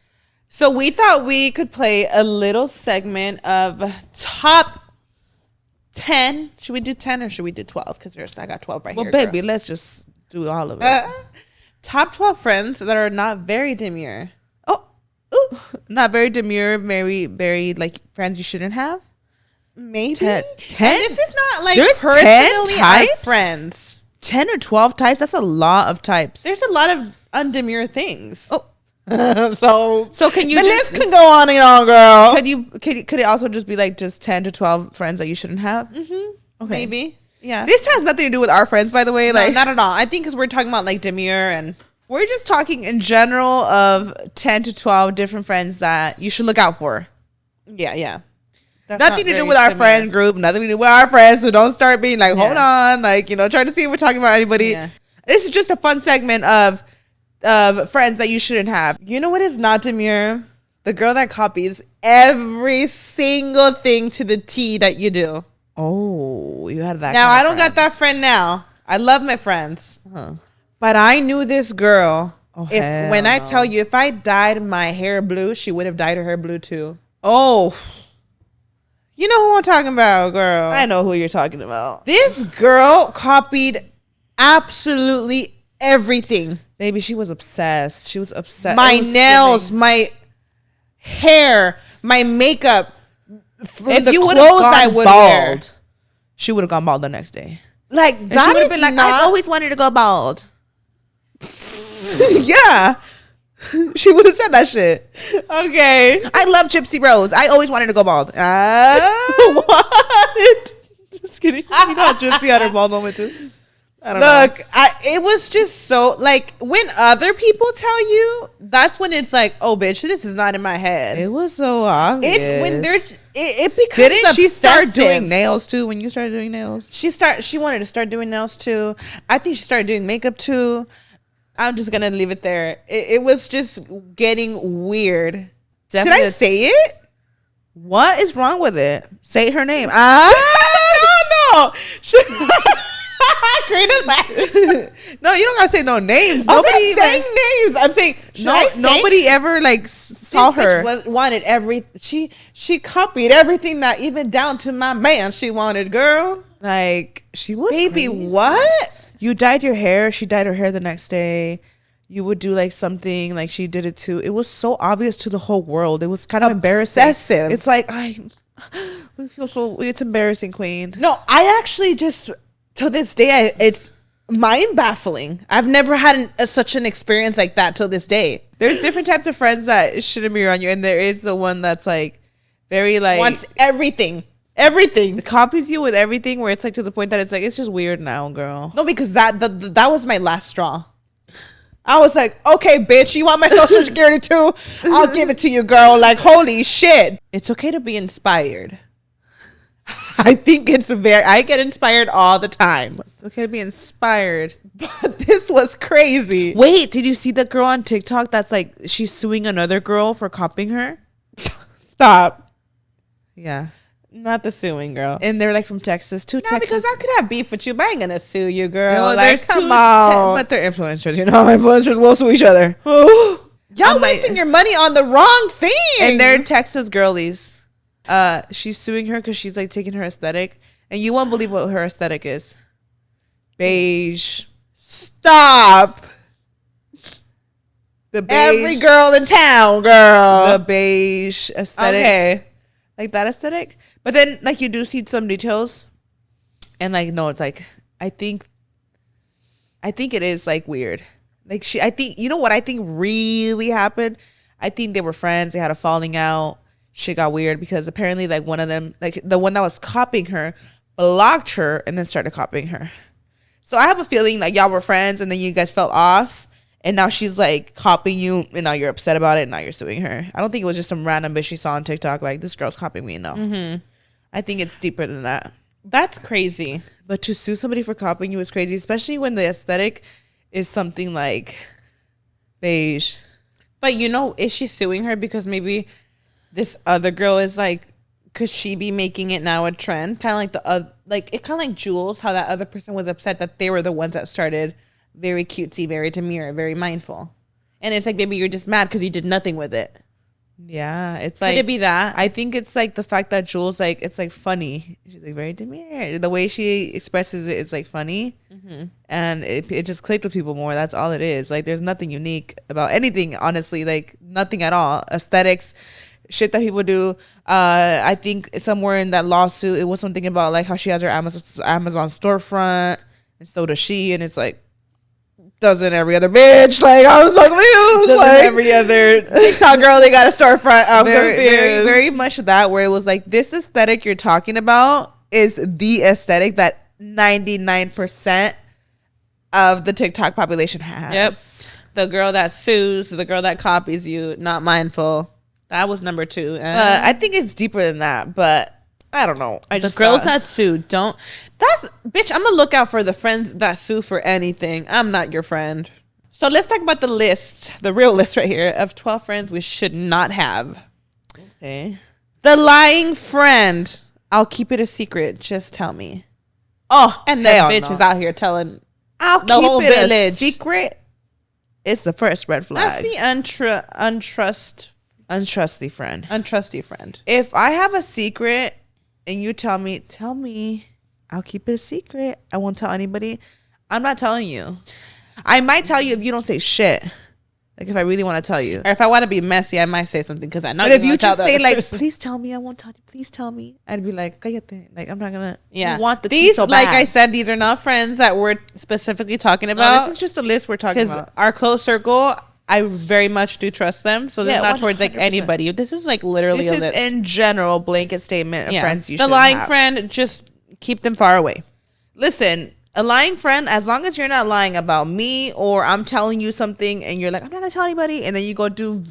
Speaker 2: So we thought we could play a little segment of top 10. Should we do 10 or should we do 12? Because I got 12 right here.
Speaker 1: Well, baby, let's just do all of it.
Speaker 2: Top 12 friends that are not very demure.
Speaker 1: Ooh, not very demure, very like friends you shouldn't have.
Speaker 2: Maybe
Speaker 1: 10.
Speaker 2: This is not like
Speaker 1: there's
Speaker 2: personally
Speaker 1: 10
Speaker 2: our
Speaker 1: types?
Speaker 2: friends.
Speaker 1: 10 or 12 types. That's a lot of types.
Speaker 2: There's a lot of undemure things.
Speaker 1: Oh.
Speaker 2: so
Speaker 1: can you
Speaker 2: the
Speaker 1: just,
Speaker 2: list can go on and on, girl.
Speaker 1: Could it also just be like just 10 to 12 friends that you shouldn't have?
Speaker 2: Okay. Maybe. Yeah.
Speaker 1: This has nothing to do with our friends, by the way.
Speaker 2: No,
Speaker 1: Like,
Speaker 2: not at all. I think because we're talking about like demure, and
Speaker 1: we're just talking in general of 10 to 12 different friends that you should look out for.
Speaker 2: yeah. That's
Speaker 1: nothing to do
Speaker 2: very
Speaker 1: with our
Speaker 2: demure.
Speaker 1: friend group. Nothing to do with our friends. So don't start being like, hold
Speaker 2: Yeah.
Speaker 1: on, like, trying to see if we're talking about anybody.
Speaker 2: Yeah.
Speaker 1: This is just a fun segment of friends that you shouldn't have.
Speaker 2: You know what is not demure? The girl that copies every single thing to the T that you do.
Speaker 1: Oh, you had that.
Speaker 2: Now, I don't got that friend now. I love my friends. But I knew this girl. When I tell you, if I dyed my hair blue, she would have dyed her hair blue too.
Speaker 1: Oh,
Speaker 2: you know who I'm talking about, girl.
Speaker 1: I know who you're talking about.
Speaker 2: This girl copied absolutely everything.
Speaker 1: Baby, she was obsessed. She was obsessed.
Speaker 2: My nails, my hair, my makeup.
Speaker 1: If
Speaker 2: the
Speaker 1: you would
Speaker 2: clothes
Speaker 1: have
Speaker 2: I
Speaker 1: gone
Speaker 2: would
Speaker 1: bald,
Speaker 2: wear.
Speaker 1: she would have gone bald the next day.
Speaker 2: Like
Speaker 1: And
Speaker 2: that
Speaker 1: she would
Speaker 2: is
Speaker 1: have been like,
Speaker 2: not,
Speaker 1: I've always wanted to go bald. Yeah. She would have said that shit.
Speaker 2: okay.
Speaker 1: I love Gypsy Rose. I always wanted to go bald.
Speaker 2: What?
Speaker 1: Just kidding. You know Gypsy had her bald moment too. I don't
Speaker 2: Look, it was just so like when other people tell you, that's when it's like, oh, bitch, this is not in my head.
Speaker 1: know. It was so obvious.
Speaker 2: It's when it becomes
Speaker 1: Didn't she start
Speaker 2: obsessive.
Speaker 1: doing nails too when you started doing nails?
Speaker 2: She wanted to start doing nails too. I think she started doing makeup too. I'm just gonna leave it there. It was just getting weird.
Speaker 1: Definitely.
Speaker 2: Should I say it?
Speaker 1: What is wrong with it? Say her name.
Speaker 2: No. Greatest
Speaker 1: No, you don't gotta say no names.
Speaker 2: I'm
Speaker 1: Nobody
Speaker 2: not
Speaker 1: even,
Speaker 2: saying names. I'm saying
Speaker 1: nobody ever like saw her.
Speaker 2: Wanted she copied everything that even down to my man she wanted, girl.
Speaker 1: Like she was
Speaker 2: Baby,
Speaker 1: crazy.
Speaker 2: what?
Speaker 1: You dyed your hair. She dyed her hair the next day. You would do like something like she did it too. It was so obvious to the whole world. It was kind of embarrassing.
Speaker 2: Obsessive.
Speaker 1: It's like we feel so. It's embarrassing, Queen.
Speaker 2: No, I actually just to this day it's mind baffling. I've never had such an experience like that till this day.
Speaker 1: There's different types of friends that shouldn't be around you, and there is the one that's like very like
Speaker 2: Wants everything.
Speaker 1: copies you with everything. Where it's like to the point that it's like it's just weird now, girl.
Speaker 2: No, because that was my last straw. I was like, okay, bitch, you want my social security too? I'll give it to you, girl. Like, holy shit. It's okay to be inspired. I think it's I get inspired all the time.
Speaker 1: It's okay to be inspired.
Speaker 2: But this was crazy.
Speaker 1: Wait, did you see the girl on TikTok that's like, she's suing another girl for copying her?
Speaker 2: Stop.
Speaker 1: Yeah.
Speaker 2: Not the suing girl.
Speaker 1: And they're like from Texas.
Speaker 2: Texas. Because I could have beef with you, but I ain't gonna sue you, girl.
Speaker 1: No,
Speaker 2: like,
Speaker 1: there's
Speaker 2: come
Speaker 1: on. But they're influencers. You know, influencers will sue each other.
Speaker 2: Y'all wasting your money on the wrong thing.
Speaker 1: And they're Texas girlies. She's suing her because she's like taking her aesthetic. And you won't believe what her aesthetic is. Beige.
Speaker 2: Stop.
Speaker 1: The beige.
Speaker 2: Every girl in town, girl.
Speaker 1: The beige aesthetic.
Speaker 2: Okay.
Speaker 1: Like that aesthetic. But then like you do see some details. And like, no, it's like, I think it is like weird. Like I think, you know what I think really happened? I think they were friends. They had a falling out. Shit got weird because apparently like one of them, like the one that was copying her, blocked her and then started copying her. So I have a feeling like y'all were friends and then you guys fell off and now she's like copying you and now you're upset about it and now you're suing her. I don't think it was just some random bitch she saw on TikTok like this girl's copying me. No. Mm-hmm. I think it's deeper than that.
Speaker 2: That's crazy.
Speaker 1: But to sue somebody for copying you is crazy, especially when the aesthetic is something like beige.
Speaker 2: But you know, is she suing her because maybe this other girl is like, could she be making it now a trend? Kind of like it kind of like Jules, how that other person was upset that they were the ones that started very cutesy, very demure, very mindful. And it's like, maybe you're just mad because you did nothing with it.
Speaker 1: Yeah, it's like,
Speaker 2: could it be that?
Speaker 1: I think it's like the fact that Jules, like, it's like funny. She's like very demure. The way she expresses it is like funny, and it just clicked with people more. That's all it is. Like, there's nothing unique about anything, honestly. Like, nothing at all. Aesthetics, shit that people do. I think somewhere in that lawsuit, it was something about like how she has her Amazon storefront, and so does she, and it's like, doesn't every other bitch. Like, I was like, doesn't like
Speaker 2: every other TikTok girl, they got a storefront. I'm
Speaker 1: very, very much that, where it was like, this aesthetic you're talking about is the aesthetic that 99% of the TikTok population has.
Speaker 2: Yep. The girl that sues, the girl that copies you, not mindful. That was number 2.
Speaker 1: I think it's deeper than that, but I don't know.
Speaker 2: The girls that sue, bitch, I'm gonna look out for the friends that sue for anything. I'm not your friend. So let's talk about the list, the real list right here of 12 friends we should not have.
Speaker 1: Okay.
Speaker 2: The lying friend. I'll keep it a secret. Just tell me.
Speaker 1: Oh,
Speaker 2: and that bitch is out here telling
Speaker 1: I'll
Speaker 2: the
Speaker 1: keep
Speaker 2: whole
Speaker 1: it
Speaker 2: village.
Speaker 1: A secret. It's the first red flag.
Speaker 2: That's the
Speaker 1: untrusty friend.
Speaker 2: Untrusty friend.
Speaker 1: If I have a secret and you tell me, I'll keep it a secret. I won't tell anybody. I'm not telling you. I might tell you if you don't say shit. Like if I really want to tell you.
Speaker 2: Or if I want to be messy, I might say something because I know.
Speaker 1: But if you just say like, please tell me, I won't tell you. Please tell me. I'd be like, cállate. Like I'm not gonna.
Speaker 2: Yeah.
Speaker 1: You want the tea so bad.
Speaker 2: Like I said, these are not friends that we're specifically talking about.
Speaker 1: No, this is just a list we're talking about.
Speaker 2: Because our close circle, I very much do trust them. So this is not 100%. Towards like anybody. This is like literally
Speaker 1: this is in general blanket statement of friends you should have.
Speaker 2: The lying friend, just keep them far away.
Speaker 1: Listen, a lying friend, as long as you're not lying about me or I'm telling you something and you're like, I'm not gonna tell anybody, and then you go do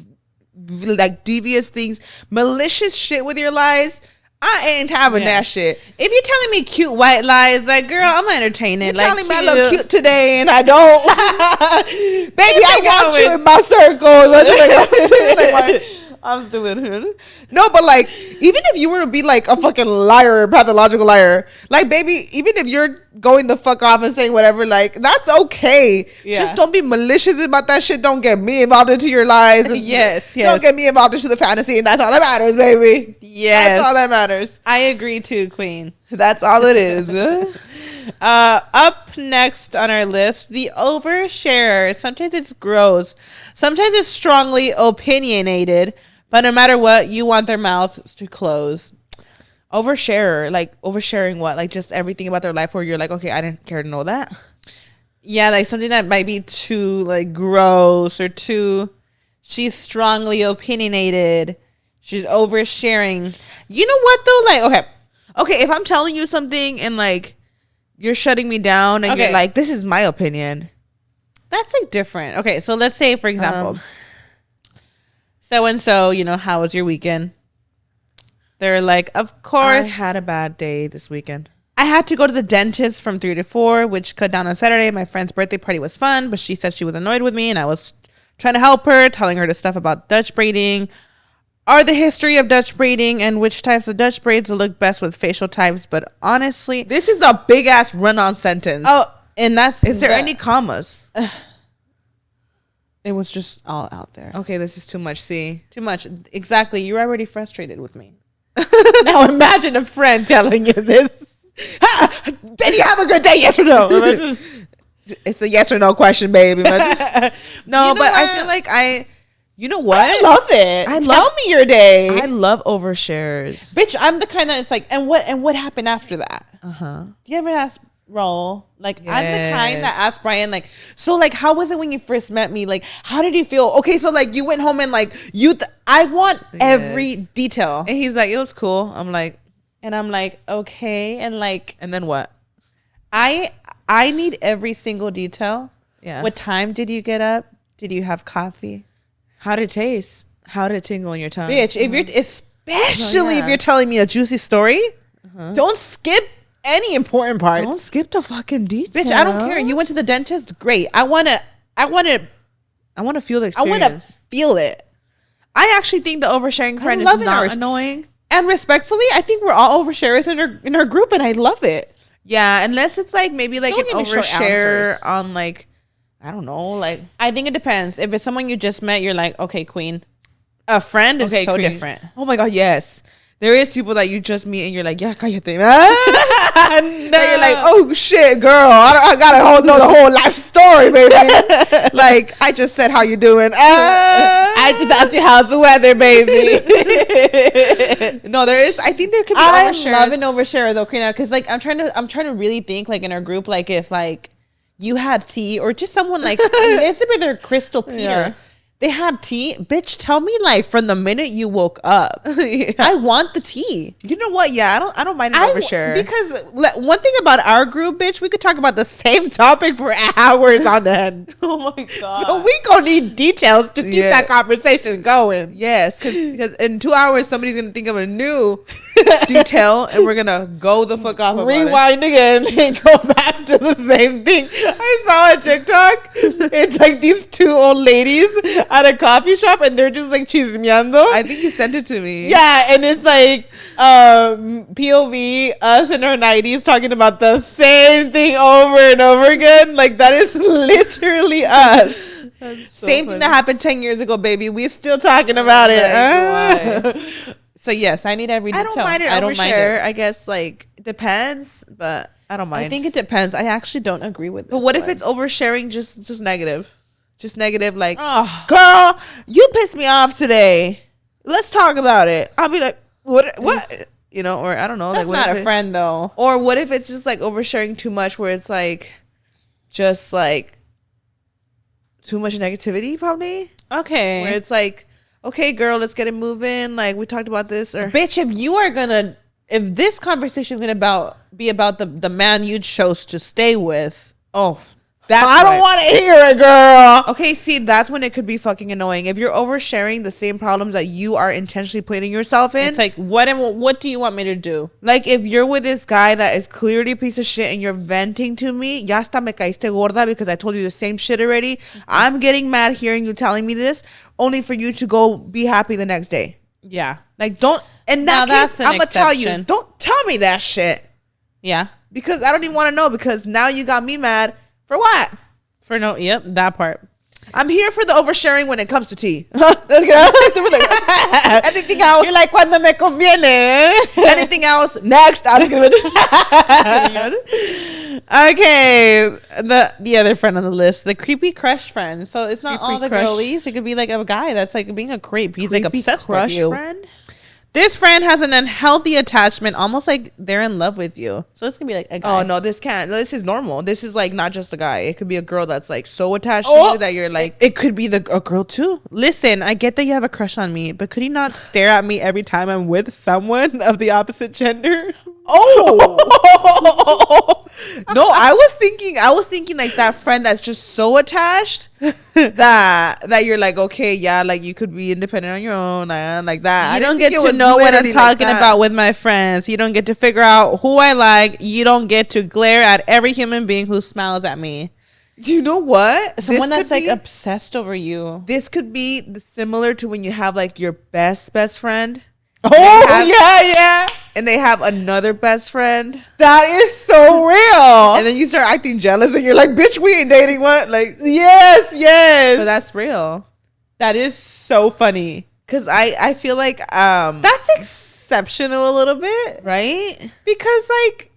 Speaker 1: like devious things, malicious shit with your lies, I ain't having that shit.
Speaker 2: If you're telling me cute white lies, like, girl, I'm entertaining.
Speaker 1: You're telling me I
Speaker 2: look
Speaker 1: look cute today and I don't. Baby, I want you in my circle. I'm stupid. No, but like, even if you were to be like a fucking liar, pathological liar, like, baby, even if you're going the fuck off and saying whatever, like, that's okay. Yeah. Just don't be malicious about that shit. Don't get me involved into your lies. And
Speaker 2: yes.
Speaker 1: Don't get me involved into the fantasy, and that's all that matters, baby.
Speaker 2: Yes.
Speaker 1: That's all that matters.
Speaker 2: I agree too, Queen.
Speaker 1: That's all it is.
Speaker 2: Up next on our list, the oversharer. Sometimes it's gross. Sometimes it's strongly opinionated. But no matter what, you want their mouths to close.
Speaker 1: Oversharer, like oversharing what? Like just everything about their life where you're like, okay, I didn't care to know that.
Speaker 2: Yeah, like something that might be too like gross or too, she's strongly opinionated. She's oversharing. You know what though? Like,
Speaker 1: okay, if I'm telling you something and like you're shutting me down and you're like, this is my opinion.
Speaker 2: That's like different. Okay, so let's say for example, so and so, you know, how was your weekend? They're like, of course.
Speaker 1: I had a bad day this weekend.
Speaker 2: I had to go to the dentist from 3 to 4, which cut down on Saturday. My friend's birthday party was fun, but she said she was annoyed with me, and I was trying to help her, telling her the stuff about Dutch braiding, or the history of Dutch braiding, and which types of Dutch braids will look best with facial types. But honestly,
Speaker 1: this is a big ass run-on sentence.
Speaker 2: Oh, and that's
Speaker 1: is there any commas?
Speaker 2: It was just all out there.
Speaker 1: Okay, this is too much. See,
Speaker 2: too much. Exactly. You're already frustrated with me. Now imagine a friend telling you this. Did you have a good day? Yes or no?
Speaker 1: It's a yes or no question, baby. No, but what? I feel like you know what?
Speaker 2: I love it. Tell me your day.
Speaker 1: I love overshares.
Speaker 2: Bitch, I'm the kind that it's like, and what happened after that? Do you ever ask Raul? Like, yes. I'm the kind that asked Brian, like, so like, how was it when you first met me? Like, how did you feel? Okay, so like, you went home and like, I want every detail.
Speaker 1: And he's like, it was cool. I'm like,
Speaker 2: okay, and like,
Speaker 1: and then what?
Speaker 2: I need every single detail. Yeah. What time did you get up? Did you have coffee?
Speaker 1: How did it taste? How did it tingle on your tongue?
Speaker 2: Bitch, if you're especially if you're telling me a juicy story, don't skip any important parts.
Speaker 1: Don't skip the fucking details.
Speaker 2: Bitch, I don't care. You went to the dentist? Great. I wanna
Speaker 1: feel the experience.
Speaker 2: I wanna feel it.
Speaker 1: I actually think the oversharing friend is not annoying.
Speaker 2: And respectfully, I think we're all oversharers in our group, and I love it.
Speaker 1: Yeah, unless it's like maybe like an overshare on like, I don't know, like,
Speaker 2: I think it depends. If it's someone you just met, you're like, okay, queen. A friend is so different.
Speaker 1: Oh my god, yes. There is people that you just meet and you're like, yeah, cállate.
Speaker 2: No.
Speaker 1: And you're like, oh shit, girl, I gotta know the whole life story, baby. Like, I just said, how you doing?
Speaker 2: I just asked you how's the weather, baby.
Speaker 1: No, I think there could be
Speaker 2: overshares. I love an overshare though, Karina, because like I'm trying to really think like in our group, like if like you had tea or just someone like Elizabeth or Crystal Peter. Yeah. They had tea. Bitch, tell me like from the minute you woke up. Yeah. I want the tea.
Speaker 1: You know what? Yeah, I don't mind an overshare.
Speaker 2: Because one thing about our group, bitch, we could talk about the same topic for hours on end.
Speaker 1: Oh my god.
Speaker 2: So we gonna need details to keep that conversation going.
Speaker 1: Yes, because in 2 hours somebody's gonna think of a new detail and we're gonna go the fuck off.
Speaker 2: Rewind again and go back to the same thing. I saw a TikTok. It's like these two old ladies at a coffee shop and they're just like chismeando.
Speaker 1: I think you sent it to me.
Speaker 2: Yeah, and it's like POV, us in our 90s talking about the same thing over and over again. Like that is literally us. Same thing that happened 10 years ago, baby. We're still talking about it. So yes, I need every detail.
Speaker 1: I don't mind it overshare. I guess like depends, but I don't mind.
Speaker 2: I think it depends. I actually don't agree with this.
Speaker 1: But what if it's oversharing just negative? Just negative, like, girl, you pissed me off today. Let's talk about it. I'll be like, what? You know, or I don't know.
Speaker 2: That's
Speaker 1: like,
Speaker 2: not a friend, though.
Speaker 1: Or what if it's just like oversharing too much, where it's like, just like too much negativity, probably.
Speaker 2: Okay.
Speaker 1: Where it's like, okay, girl, let's get it moving. Like we talked about this, or
Speaker 2: bitch, if this conversation is gonna be about the man you chose to stay with, I don't want to hear it, girl.
Speaker 1: Okay, see, that's when it could be fucking annoying. If you're oversharing the same problems that you are intentionally putting yourself in.
Speaker 2: It's like, what do you want me to do?
Speaker 1: Like, if you're with this guy that is clearly a piece of shit and you're venting to me, ya hasta me caíste gorda because I told you the same shit already. Mm-hmm. I'm getting mad hearing you telling me this, only for you to go be happy the next day.
Speaker 2: Yeah.
Speaker 1: Like, don't, in that case, I'm going to tell you, don't tell me that shit.
Speaker 2: Yeah.
Speaker 1: Because I don't even want to know, because now you got me mad. For what?
Speaker 2: Yep, that part.
Speaker 1: I'm here for the oversharing when it comes to tea.
Speaker 2: Anything else? You're like, cuando me conviene.
Speaker 1: Anything else? Next. Okay.
Speaker 2: The other friend on the list, the creepy crush friend. So it's not all the girlies. It could be like a guy that's like being a creep. He's like obsessed with you. Friend? This friend has an unhealthy attachment, almost like they're in love with you. So this can be like a guy.
Speaker 1: Oh no, this is normal. This is like not just a guy. It could be a girl that's like so attached to you that you're like.
Speaker 2: It could be a girl too. Listen, I get that you have a crush on me, but could you not stare at me every time I'm with someone of the opposite gender?
Speaker 1: Oh. No, I was thinking like that friend that's just so attached that you're like, okay, yeah, like you could be independent on your own, like that.
Speaker 2: You don't get to know what I'm talking about with my friends. You don't get to figure out who I like. You don't get to glare at every human being who smiles at me.
Speaker 1: You know what?
Speaker 2: Someone that's like obsessed over you.
Speaker 1: This could be similar to when you have like your best friend.
Speaker 2: Oh, yeah.
Speaker 1: And they have another best friend.
Speaker 2: That is so real.
Speaker 1: And then you start acting jealous and you're like, bitch, we ain't dating, what? Like,
Speaker 2: yes.
Speaker 1: But that's real.
Speaker 2: That is so funny.
Speaker 1: Because I feel like
Speaker 2: that's exceptional a little bit.
Speaker 1: Right?
Speaker 2: Because like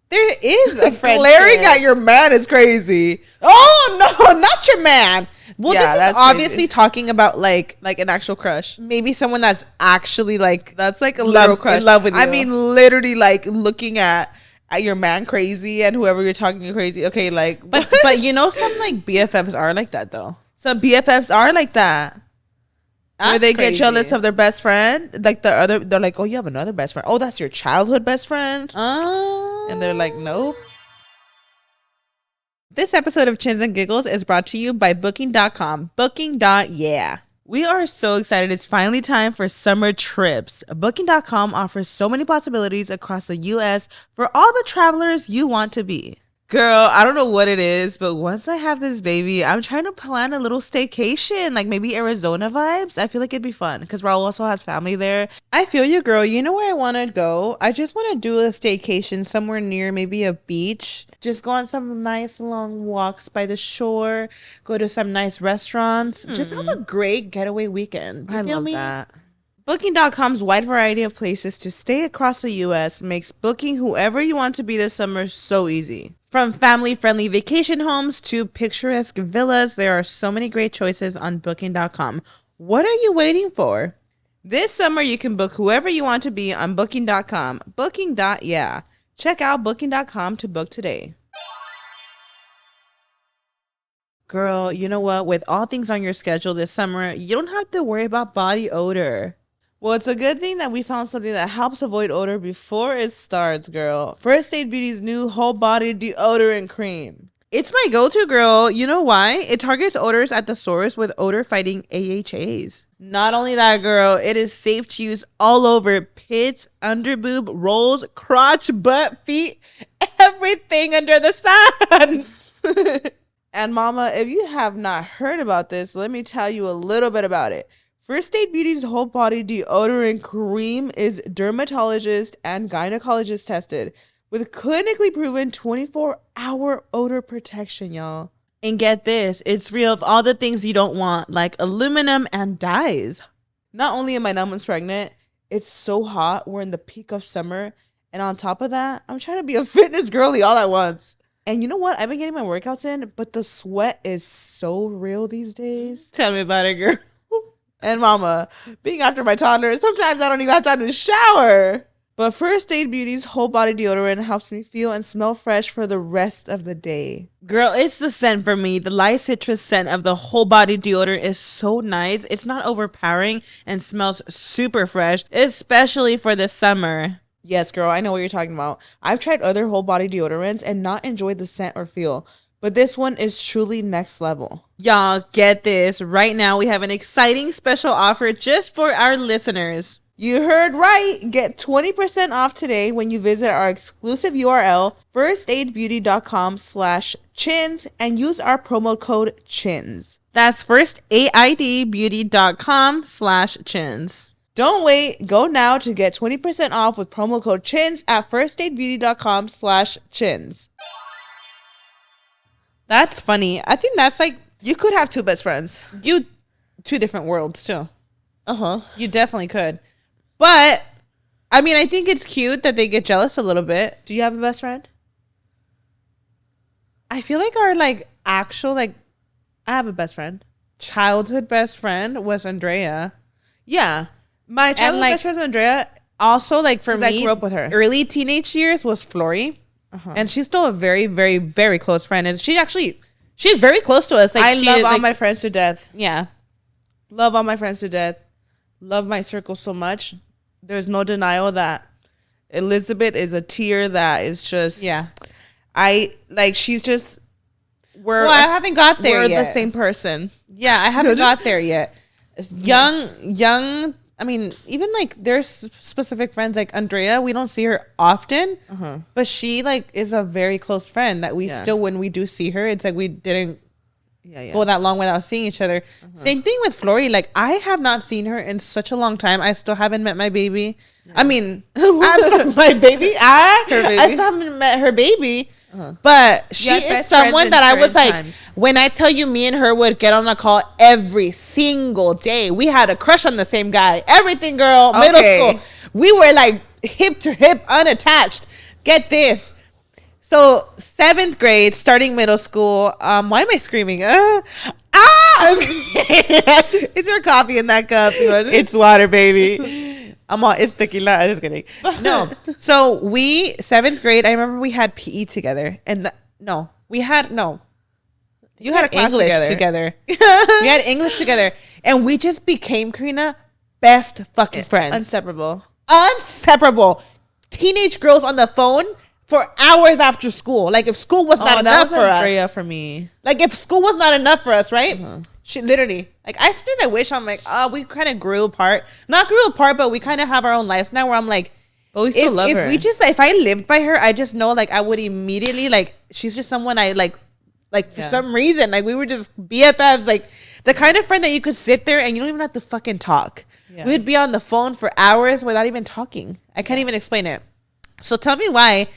Speaker 2: there is a friendship.
Speaker 1: Glaring at your man is crazy.
Speaker 2: Oh, no, not your man. Well,
Speaker 1: yeah,
Speaker 2: this is obviously crazy. Talking about like
Speaker 1: an actual crush.
Speaker 2: Maybe someone that's actually like
Speaker 1: that's like a literal crush.
Speaker 2: In love with you.
Speaker 1: I mean, literally like looking at your man crazy and whoever you're talking to crazy. Okay, like
Speaker 2: but you know some like BFFs are like that though.
Speaker 1: Some BFFs are like that. That's where they get jealous of their best friend. Like they're like, oh, you have another best friend. Oh, that's your childhood best friend. And they're like, nope.
Speaker 2: This episode of Chins and Giggles is brought to you by Booking.com. Booking.yeah.
Speaker 1: We are so excited. It's finally time for summer trips. Booking.com offers so many possibilities across the U.S. for all the travelers you want to be. Girl, I don't know what it is, but once I have this baby, I'm trying to plan a little staycation, like maybe Arizona vibes. I feel like it'd be fun because Raul also has family there.
Speaker 2: I feel you, girl. You know where I want to go? I just want to do a staycation somewhere near maybe a beach. Just go on some nice long walks by the shore, go to some nice restaurants. Just have a great getaway weekend.
Speaker 1: I love that. Booking.com's wide variety of places to stay across the U.S. makes booking whoever you want to be this summer so easy.
Speaker 2: From family-friendly vacation homes to picturesque villas, there are so many great choices on Booking.com. What are you waiting for?
Speaker 1: This summer, you can book whoever you want to be on Booking.com. Booking.yeah. Check out Booking.com to book today.
Speaker 2: Girl, you know what? With all things on your schedule this summer, you don't have to worry about body odor.
Speaker 1: Well, it's a good thing that we found something that helps avoid odor before it starts, girl. First Aid Beauty's new whole body deodorant cream.
Speaker 2: It's my go-to, girl. You know why? It targets odors at the source with odor-fighting AHAs. Not only that, girl, it is safe to use all over pits, underboob, rolls, crotch, butt, feet, everything under the sun.
Speaker 1: And mama, if you have not heard about this, let me tell you a little bit about it. First Aid Beauty's whole body deodorant cream is dermatologist and gynecologist tested with clinically proven 24-hour odor protection, y'all.
Speaker 2: And get this, it's free of all the things you don't want, like aluminum and dyes.
Speaker 1: Not only am I 9 months pregnant, it's so hot. We're in the peak of summer. And on top of that, I'm trying to be a fitness girly all at once. And you know what? I've been getting my workouts in, but the sweat is so real these days.
Speaker 2: Tell me about it, girl.
Speaker 1: And mama, being after my toddler, sometimes I don't even have time to shower. But First Aid Beauty's whole body deodorant helps me feel and smell fresh for the rest of the day.
Speaker 2: Girl, it's the scent for me. The light citrus scent of the whole body deodorant is so nice. It's not overpowering and smells super fresh, especially for the summer.
Speaker 1: Yes, girl, I know what you're talking about. I've tried other whole body deodorants and not enjoyed the scent or feel. But this one is truly next level.
Speaker 2: Y'all, get this. Right now, we have an exciting special offer just for our listeners.
Speaker 1: You heard right. Get 20% off today when you visit our exclusive URL, firstaidbeauty.com/chins, and use our promo code CHINS.
Speaker 2: That's firstaidbeauty.com/chins.
Speaker 1: Don't wait. Go now to get 20% off with promo code CHINS at firstaidbeauty.com/chins.
Speaker 2: That's funny. I think that's like...
Speaker 1: You could have two best friends.
Speaker 2: You... Two different worlds, too.
Speaker 1: Uh-huh.
Speaker 2: You definitely could. But, I mean, I think it's cute that they get jealous a little bit.
Speaker 1: Do you have a best friend?
Speaker 2: I feel like our, like, actual, like...
Speaker 1: I have a best friend.
Speaker 2: Childhood best friend was Andrea.
Speaker 1: Yeah. My childhood best friend was Andrea.
Speaker 2: Also, like, for me...
Speaker 1: I grew up with her.
Speaker 2: Early teenage years was Flory. Uh-huh. And she's still a very, very, very close friend. And she's very close to us. Like,
Speaker 1: I love all my friends to death.
Speaker 2: Yeah.
Speaker 1: Love all my friends to death. Love my circle so much. There's no denial that Elizabeth is a tier that is just she's just
Speaker 2: I haven't got there yet.
Speaker 1: We're the same person.
Speaker 2: Yeah, I haven't got there yet. Young. I mean, even like there's specific friends like Andrea. We don't see her often, but she like is a very close friend that we still, when we do see her, it's like we didn't go that long without seeing each other. Same thing with Flory. Like I have not seen her in such a long time. I still haven't met my baby. I mean, I'm sorry, my baby. I still haven't met her baby. But she is someone that I was like, when I tell you, me and her would get on a call every single day. We had a crush on the same guy. Everything, girl. Middle school. We were like hip to hip, unattached. Get this. So 7th grade, starting middle school. Why am I screaming?
Speaker 1: Is there coffee in that cup?
Speaker 2: It's water, baby. It's tequila. I'm just kidding. No. So 7th grade, I remember we had PE together. And you had a class together. We had English together. And we just became, Karina, best fucking friends. Inseparable. Teenage girls on the phone for hours after school. Like if school was not enough for
Speaker 1: Andrea
Speaker 2: us.
Speaker 1: For me.
Speaker 2: Like if school was not enough for us, right? She literally, like I wish I'm like, we kind of grew apart. Not grew apart, but we kind of have our own lives now where I'm like,
Speaker 1: but we still love her.
Speaker 2: If I lived by her, I just know like I would immediately like, she's just someone I like for some reason, like we were just BFFs, like the kind of friend that you could sit there and you don't even have to fucking talk. Yeah. We would be on the phone for hours without even talking. I can't even explain it. So tell me why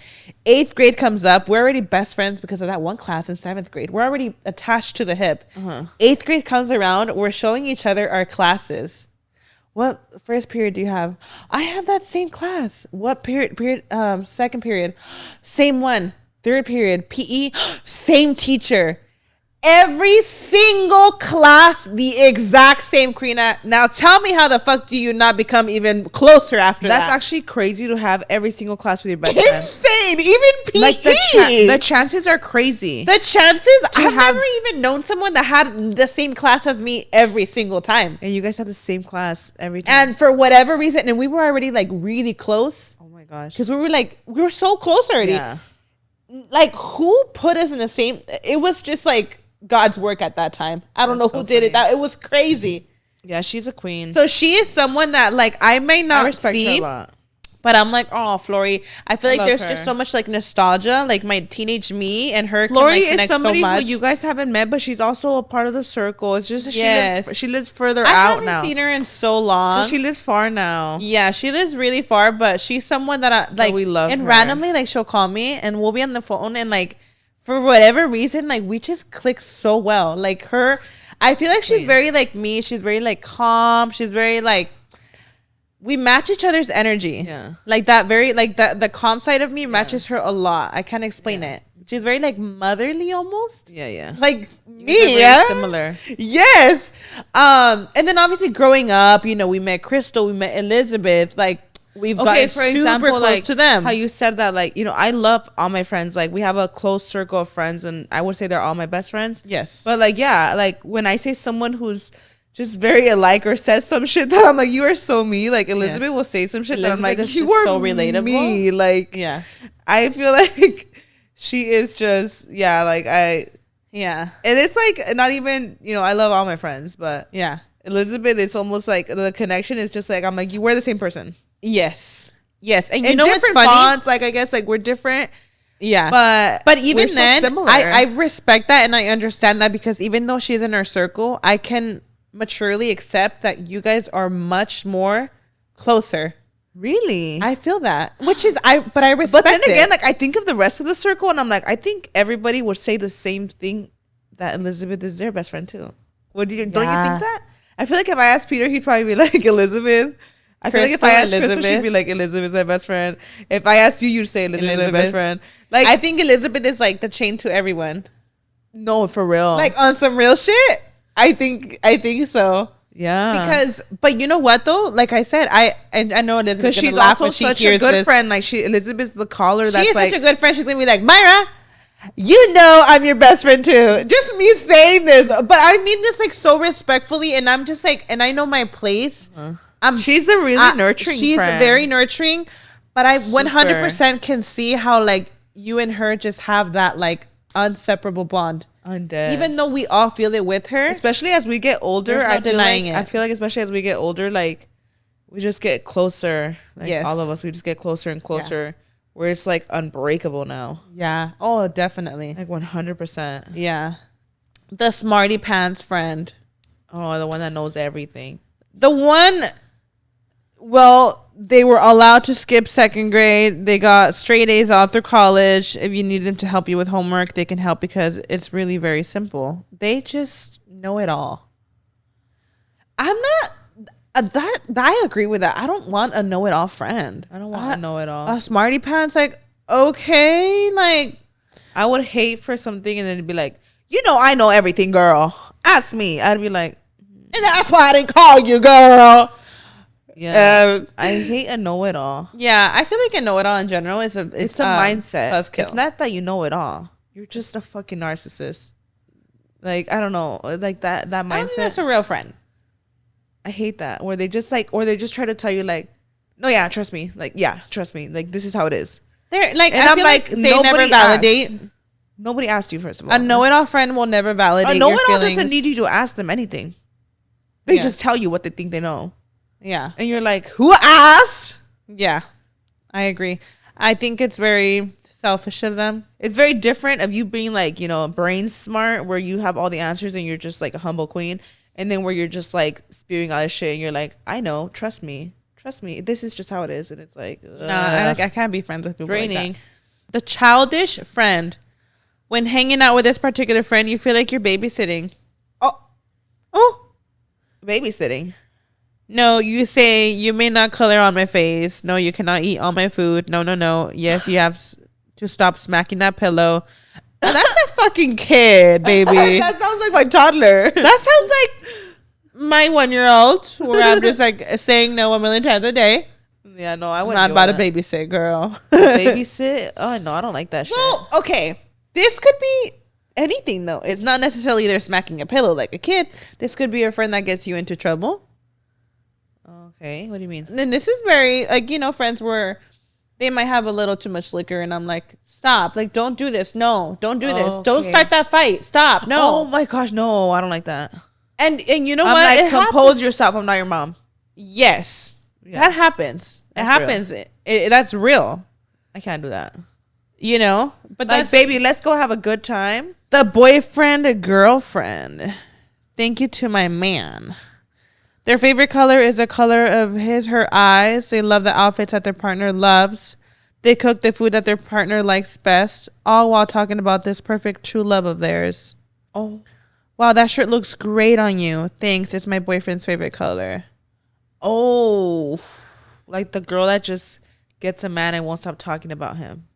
Speaker 2: 8th grade comes up. We're already best friends because of that one class in 7th grade. We're already attached to the hip. 8th grade comes around. We're showing each other our classes. What first period do you have? I have that same class. What period? Second period. Same one. Third period. PE. Same teacher. Every single class, the exact same, Karina. Now tell me how the fuck do you not become even closer after that?
Speaker 1: That's actually crazy to have every single class with your best friend.
Speaker 2: Insane. Even PE.
Speaker 1: Like the chances are crazy.
Speaker 2: The chances? I've never even known someone that had the same class as me every single time.
Speaker 1: And you guys had the same class every time.
Speaker 2: And for whatever reason, and we were already like really close.
Speaker 1: Oh my gosh.
Speaker 2: Because we were so close already.
Speaker 1: Yeah.
Speaker 2: Like who put us in the same? It was just like God's work at that time. I don't know who did it. It was crazy.
Speaker 1: Yeah, she's a queen.
Speaker 2: So she is someone that like I may not
Speaker 1: respect
Speaker 2: see,
Speaker 1: her a lot.
Speaker 2: but I'm like, oh, Flory. I feel like there's just so much like nostalgia. Like my teenage me and her.
Speaker 1: Flory is somebody who you guys haven't met, but she's also a part of the circle. It's just she lives further out now.
Speaker 2: I haven't seen her in so long.
Speaker 1: She lives far now.
Speaker 2: Yeah, she lives really far, but she's someone that I like.
Speaker 1: We love
Speaker 2: and
Speaker 1: her.
Speaker 2: Randomly, like she'll call me and we'll be on the phone and like. For whatever reason, like we just click so well. Like her, I feel like she's very like me. She's very like calm. She's very like, we match each other's energy. Yeah. Like that very, like the calm side of me matches her a lot. I can't explain it. She's very like motherly almost.
Speaker 1: Yeah, yeah.
Speaker 2: Like me, yeah.
Speaker 1: Similar.
Speaker 2: Yes. And then obviously growing up, you know, we met Crystal, we met Elizabeth, like, we've gotten super close like, to them.
Speaker 1: How you said that, like, you know, I love all my friends. Like, we have a close circle of friends, and I would say they're all my best friends.
Speaker 2: Yes.
Speaker 1: But, like, yeah, like, when I say someone who's just very alike or says some shit that I'm like, you are so me. Like, Elizabeth will say some shit that I'm like, you are so relatable. Me. Like,
Speaker 2: yeah.
Speaker 1: I feel like she is just, like,
Speaker 2: yeah.
Speaker 1: And it's, like, not even, you know, I love all my friends, but.
Speaker 2: Yeah.
Speaker 1: Elizabeth, it's almost like the connection is just like, I'm like, we're the same person.
Speaker 2: Yes. And you know what's funny?
Speaker 1: Fonts, like I guess like we're different.
Speaker 2: Yeah. But even then,
Speaker 1: so
Speaker 2: I respect that and I understand that because even though she's in our circle, I can maturely accept that you guys are much more closer.
Speaker 1: Really?
Speaker 2: I feel that. But I respect it. But then
Speaker 1: again, like I think of the rest of the circle and I'm like, I think everybody would say the same thing, that Elizabeth is their best friend too. Don't you think that? I feel like if I asked Peter, he'd probably be like Elizabeth. I feel like if I asked Crystal, she'd be like, Elizabeth's my best friend. If I asked you, you'd say Elizabeth's my best friend. Like,
Speaker 2: I think Elizabeth is like the chain to everyone.
Speaker 1: No, for real.
Speaker 2: Like on some real shit. I think so.
Speaker 1: Yeah.
Speaker 2: But you know what though? Like I said, I know Elizabeth because
Speaker 1: she's also such a good friend. Like Elizabeth's the caller. That's
Speaker 2: she is such a good friend. She's gonna be like, Myra, you know I'm your best friend too. Just me saying this, but I mean this like so respectfully, and I'm just like, and I know my place.
Speaker 1: She's a really nurturing.
Speaker 2: She's
Speaker 1: friend.
Speaker 2: Very nurturing, But I 100% can see how like you and her just have that like inseparable bond. Even though we all feel it with her,
Speaker 1: especially as we get older, I feel like especially as we get older, like we just get closer. Like all of us, we just get closer and closer. Where it's like unbreakable now.
Speaker 2: Yeah. Oh, definitely.
Speaker 1: Like 100%.
Speaker 2: Yeah. The smarty pants friend.
Speaker 1: Oh, the one that knows everything.
Speaker 2: The one. Well, they were allowed to skip second grade. They got straight A's all through college. If you need them to help you with homework, they can help because it's really very simple. They just know it all. I'm not that I agree with that. I don't want a know-it-all friend.
Speaker 1: I don't want a know-it-all.
Speaker 2: A smarty pants, like, okay, like
Speaker 1: I would hate for something and then it'd be like, I know everything, girl. Ask me. I'd be like,
Speaker 2: and that's why I didn't call you, girl.
Speaker 1: Yeah, I hate a know-it-all.
Speaker 2: Yeah, I feel like a know-it-all in general is it's
Speaker 1: a mindset.
Speaker 2: Buzzkill.
Speaker 1: It's not that you know it all. You're just a fucking narcissist. Like, I don't know, like that mindset. I think
Speaker 2: that's a real friend.
Speaker 1: I hate that where they just try to tell you like, no, yeah, trust me. Like, yeah, trust me. Like, this is how it is.
Speaker 2: They're like, and I'm like they never validate.
Speaker 1: Nobody asked you, first of all.
Speaker 2: A know-it-all friend will never validate.
Speaker 1: A know-it-all doesn't need you to ask them anything. They just tell you what they think they know.
Speaker 2: Yeah. And
Speaker 1: you're like, who asked?
Speaker 2: Yeah, I agree. I think it's very selfish of them.
Speaker 1: It's very different of you being like, brain smart, where you have all the answers and you're just like a humble queen. And then where you're just like spewing all this shit and you're like, I know, trust me. This is just how it is. And it's like,
Speaker 2: I can't be friends with people draining. Like that. The childish friend. When hanging out with this particular friend, you feel like you're babysitting. Oh,
Speaker 1: babysitting.
Speaker 2: No, you say, you may not color on my face. No, you cannot eat all my food. No. Yes, you have to stop smacking that pillow. That's a fucking kid, baby.
Speaker 1: That sounds like my toddler.
Speaker 2: That sounds like my 1-year-old, where I'm just like saying no 1 million times a day.
Speaker 1: Yeah, no, I wouldn't.
Speaker 2: Not about to babysit, girl.
Speaker 1: Babysit? Oh, no, I don't like that shit.
Speaker 2: Well, okay. This could be anything, though. It's not necessarily they're smacking a pillow like a kid. This could be a friend that gets you into trouble.
Speaker 1: Okay, what do you mean?
Speaker 2: And this is very, like, friends where they might have a little too much liquor and I'm like, stop. Like, don't do this. No, don't do this. Don't start that fight. Stop. No.
Speaker 1: Oh, my gosh. No, I don't like that.
Speaker 2: And you know
Speaker 1: I'm
Speaker 2: what?
Speaker 1: Like, compose yourself. I'm not your mom.
Speaker 2: Yes. Yeah. That happens. It happens. That's real.
Speaker 1: I can't do that.
Speaker 2: But
Speaker 1: like, baby, let's go have a good time.
Speaker 2: The boyfriend, a girlfriend. Thank you to my man. Their favorite color is the color of her eyes. They love the outfits that their partner loves. They cook the food that their partner likes best, all while talking about this perfect true love of theirs.
Speaker 1: Oh.
Speaker 2: Wow, that shirt looks great on you. Thanks. It's my boyfriend's favorite color.
Speaker 1: Oh. Like the girl that just gets a man and won't stop talking about him.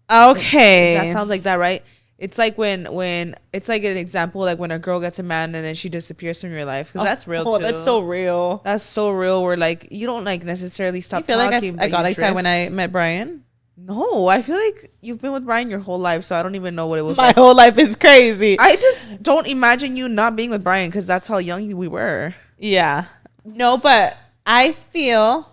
Speaker 2: Okay.
Speaker 1: That sounds like that, right? It's like when it's like an example, like when a girl gets a man and then she disappears from your life, because that's real too.
Speaker 2: That's so real.
Speaker 1: That's so real. Where like you don't like necessarily stop. You feel talking,
Speaker 2: like I got like that when I met Brian?
Speaker 1: No, I feel like you've been with Brian your whole life, so I don't even know what it was.
Speaker 2: My whole life is crazy.
Speaker 1: I just don't imagine you not being with Brian because that's how young we were.
Speaker 2: Yeah. No, but I feel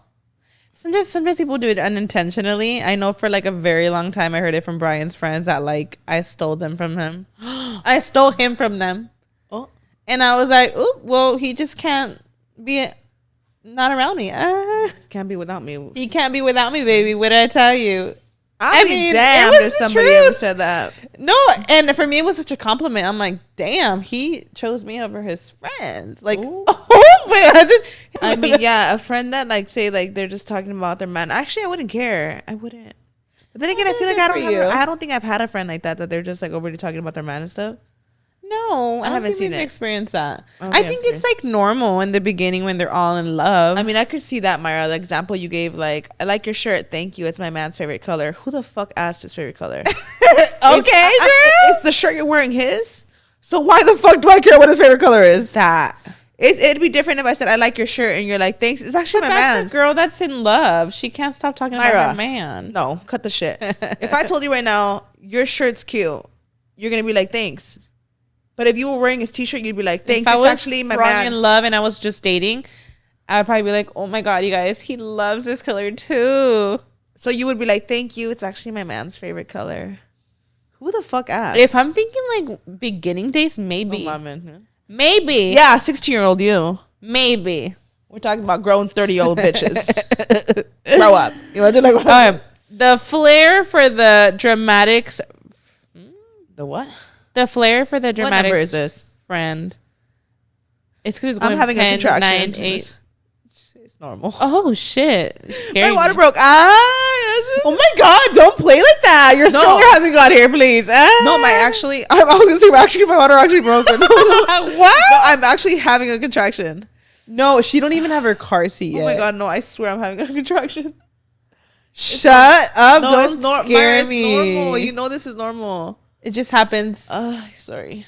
Speaker 2: sometimes people do it unintentionally. I know for like a very long time I heard it from Brian's friends that like I stole them from him. I stole him from them. Oh. And I was like, "Oop, well, he just can't be not around me.
Speaker 1: He can't be without me.
Speaker 2: He can't be without me, baby. What did I tell you?"
Speaker 1: I mean, damn, if somebody ever said that.
Speaker 2: No, and for me, it was such a compliment. I'm like, damn, he chose me over his friends. Like, oh, man.
Speaker 1: I mean, yeah, a friend that, like, say, like, they're just talking about their man. Actually, I wouldn't care. I wouldn't. But then again, I feel like I don't think I've had a friend like that they're just, like, overly talking about their man and stuff.
Speaker 2: No, I haven't seen it. Experienced that. I think it's like normal in the beginning when they're all in love.
Speaker 1: I mean, I could see that, Myra. The example you gave, like, I like your shirt. Thank you. It's my man's favorite color. Who the fuck asked his favorite color?
Speaker 2: Okay, girl.
Speaker 1: Is the shirt you're wearing his? So why the fuck do I care what his favorite color is? It'd be different if I said I like your shirt and you're like, thanks. It's actually my man's.
Speaker 2: A girl that's in love. She can't stop talking about her man.
Speaker 1: No, cut the shit. If I told you right now your shirt's cute, you're gonna be like, thanks. But if you were wearing his t-shirt, you'd be like, thanks. It's actually my man's.
Speaker 2: If I was in love and I was just dating, I'd probably be like, oh my God, you guys, he loves this color too.
Speaker 1: So you would be like, thank you. It's actually my man's favorite color. Who the fuck asked?
Speaker 2: If I'm thinking like beginning days, maybe.
Speaker 1: Oh, my man.
Speaker 2: Maybe.
Speaker 1: Yeah, 16-year-old you.
Speaker 2: Maybe.
Speaker 1: We're talking about grown 30-year-old bitches. Grow up. You want to do like
Speaker 2: the flair for the dramatics.
Speaker 1: The what?
Speaker 2: The flair for the dramatics.
Speaker 1: What number is this?
Speaker 2: Friend. It's because it's going
Speaker 1: I'm having
Speaker 2: 10,
Speaker 1: a contraction.
Speaker 2: 9, 8.
Speaker 1: It's normal.
Speaker 2: Oh shit!
Speaker 1: My water broke. Oh my God! Don't play like that. Your stroller hasn't got here, please.
Speaker 2: No,
Speaker 1: I was gonna say my water actually broke. No. What? No, I'm actually having a contraction.
Speaker 2: No, she don't even have her car seat yet.
Speaker 1: Oh my God! No, I swear I'm having a contraction.
Speaker 2: Shut up!
Speaker 1: No,
Speaker 2: don't scare me.
Speaker 1: It's normal. You know this is normal.
Speaker 2: It just happens.
Speaker 1: Sorry.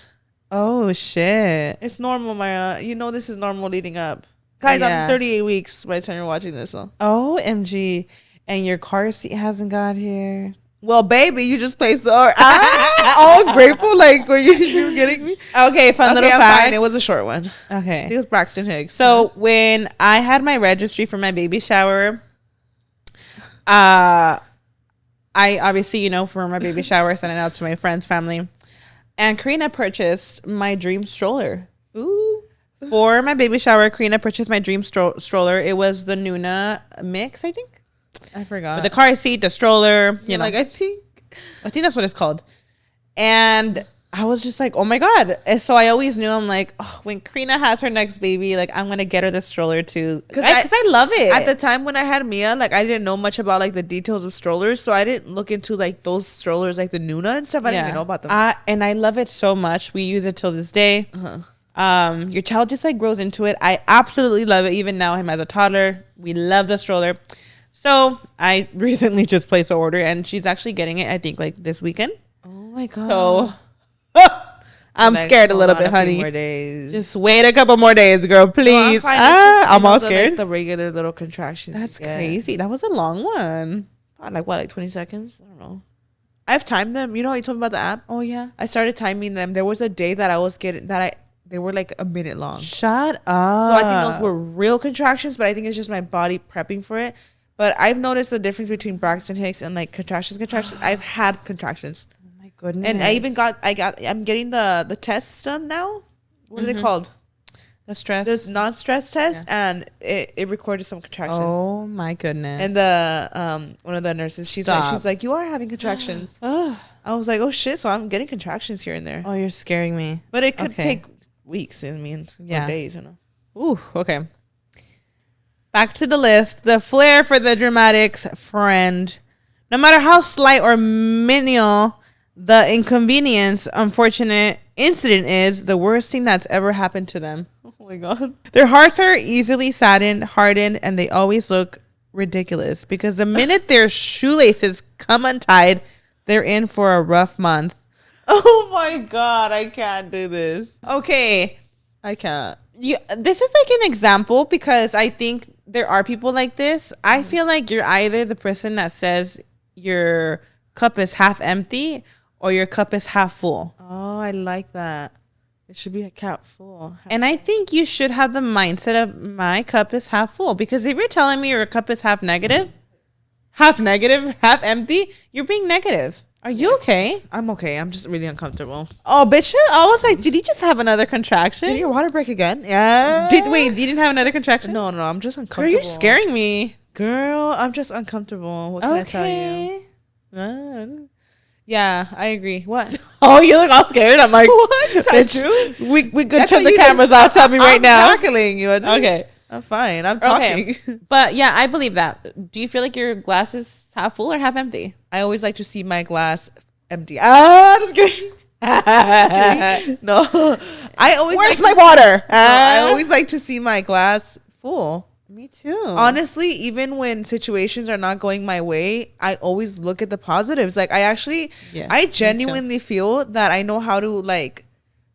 Speaker 2: Oh shit!
Speaker 1: It's normal, Maya. You know this is normal leading up. Guys, I'm 38 weeks by the time you're watching this. So.
Speaker 2: OMG. And your car seat hasn't got here.
Speaker 1: Well, baby, you just placed all grateful. Like, were you getting me?
Speaker 2: Okay, fun little fact. Fine.
Speaker 1: It was a short one.
Speaker 2: Okay.
Speaker 1: I think it was Braxton Hicks.
Speaker 2: So when I had my registry for my baby shower, I obviously, you know, for my baby shower, I sent it out to my friends, family. And Karina purchased my dream stroller.
Speaker 1: Ooh.
Speaker 2: For my baby shower, Karina purchased my dream stroller. It was the Nuna mix, I think.
Speaker 1: I forgot.
Speaker 2: With the car seat, the stroller, you know.
Speaker 1: Like, I think
Speaker 2: that's what it's called. And I was just like, oh my God. And so I always knew, I'm like, oh, when Karina has her next baby, like, I'm going to get her the stroller too. Because I love it.
Speaker 1: At the time when I had Mia, like, I didn't know much about, like, the details of strollers. So I didn't look into, like, those strollers, like the Nuna and stuff. I didn't even know about them.
Speaker 2: And I love it so much. We use it till this day. Your child just, like, grows into it. I absolutely love it. Even now, him as a toddler. We love the stroller. So I recently just placed an order, and she's actually getting it, I think, like this weekend.
Speaker 1: Oh my God.
Speaker 2: So I'm scared a little bit, honey.
Speaker 1: More days.
Speaker 2: Just wait a couple more days, girl, please.
Speaker 1: No,
Speaker 2: I'm all scared.
Speaker 1: Like, the regular little contractions.
Speaker 2: That's crazy. That was a long one.
Speaker 1: Like what, like 20 seconds? I don't know. I've timed them. You know how you told me about the app?
Speaker 2: Oh yeah.
Speaker 1: I started timing them. There was a day that I was getting they were like a minute long.
Speaker 2: Shut up.
Speaker 1: So I think those were real contractions, but I think it's just my body prepping for it. But I've noticed the difference between Braxton Hicks and like contractions. I've had contractions. Oh
Speaker 2: my goodness.
Speaker 1: And I'm getting the tests done now. What are they called? The non-stress test, yeah. And it recorded some contractions.
Speaker 2: Oh my goodness.
Speaker 1: And the one of the nurses, she's like, you are having contractions. I was like, oh shit, so I'm getting contractions here and there.
Speaker 2: Oh, you're scaring me.
Speaker 1: But it could take weeks, I mean, or days, you know.
Speaker 2: Ooh, okay. Back to the list. The flair for the dramatics, friend. No matter how slight or menial the inconvenience, unfortunate incident is, the worst thing that's ever happened to them.
Speaker 1: Oh my God.
Speaker 2: Their hearts are easily saddened, hardened, and they always look ridiculous because the minute their shoelaces come untied, they're in for a rough month.
Speaker 1: Oh my God, I can't do this.
Speaker 2: Okay.
Speaker 1: I can't.
Speaker 2: This is like an example because I think there are people like this. I feel like you're either the person that says your cup is half empty or your cup is half full.
Speaker 1: Oh, I like that. It should be a cup full.
Speaker 2: And I think you should have the mindset of my cup is half full, because if you're telling me your cup is half negative, half empty, you're being negative. Are you okay?
Speaker 1: I'm okay. I'm just really uncomfortable.
Speaker 2: Oh, bitch. I was like, did he just have another contraction?
Speaker 1: Did your water break again? Yeah.
Speaker 2: Wait, you didn't have another contraction?
Speaker 1: No. I'm just uncomfortable.
Speaker 2: Girl, you're scaring me.
Speaker 1: Girl, I'm just uncomfortable. What can I tell you? Yeah, I agree. What?
Speaker 2: Oh, you look all scared. I'm like,
Speaker 1: what? Bitch,
Speaker 2: we could turn the cameras off. Tell me right now.
Speaker 1: I'm tackling you.
Speaker 2: Okay.
Speaker 1: I'm fine. I'm talking.
Speaker 2: Okay. But yeah, I believe that. Do you feel like your glass is half full or half empty?
Speaker 1: I always like to see my glass empty. Just kidding. No.
Speaker 2: Where's my water?
Speaker 1: I always like to see my glass full.
Speaker 2: Me too.
Speaker 1: Honestly, even when situations are not going my way, I always look at the positives. Like I genuinely feel that I know how to like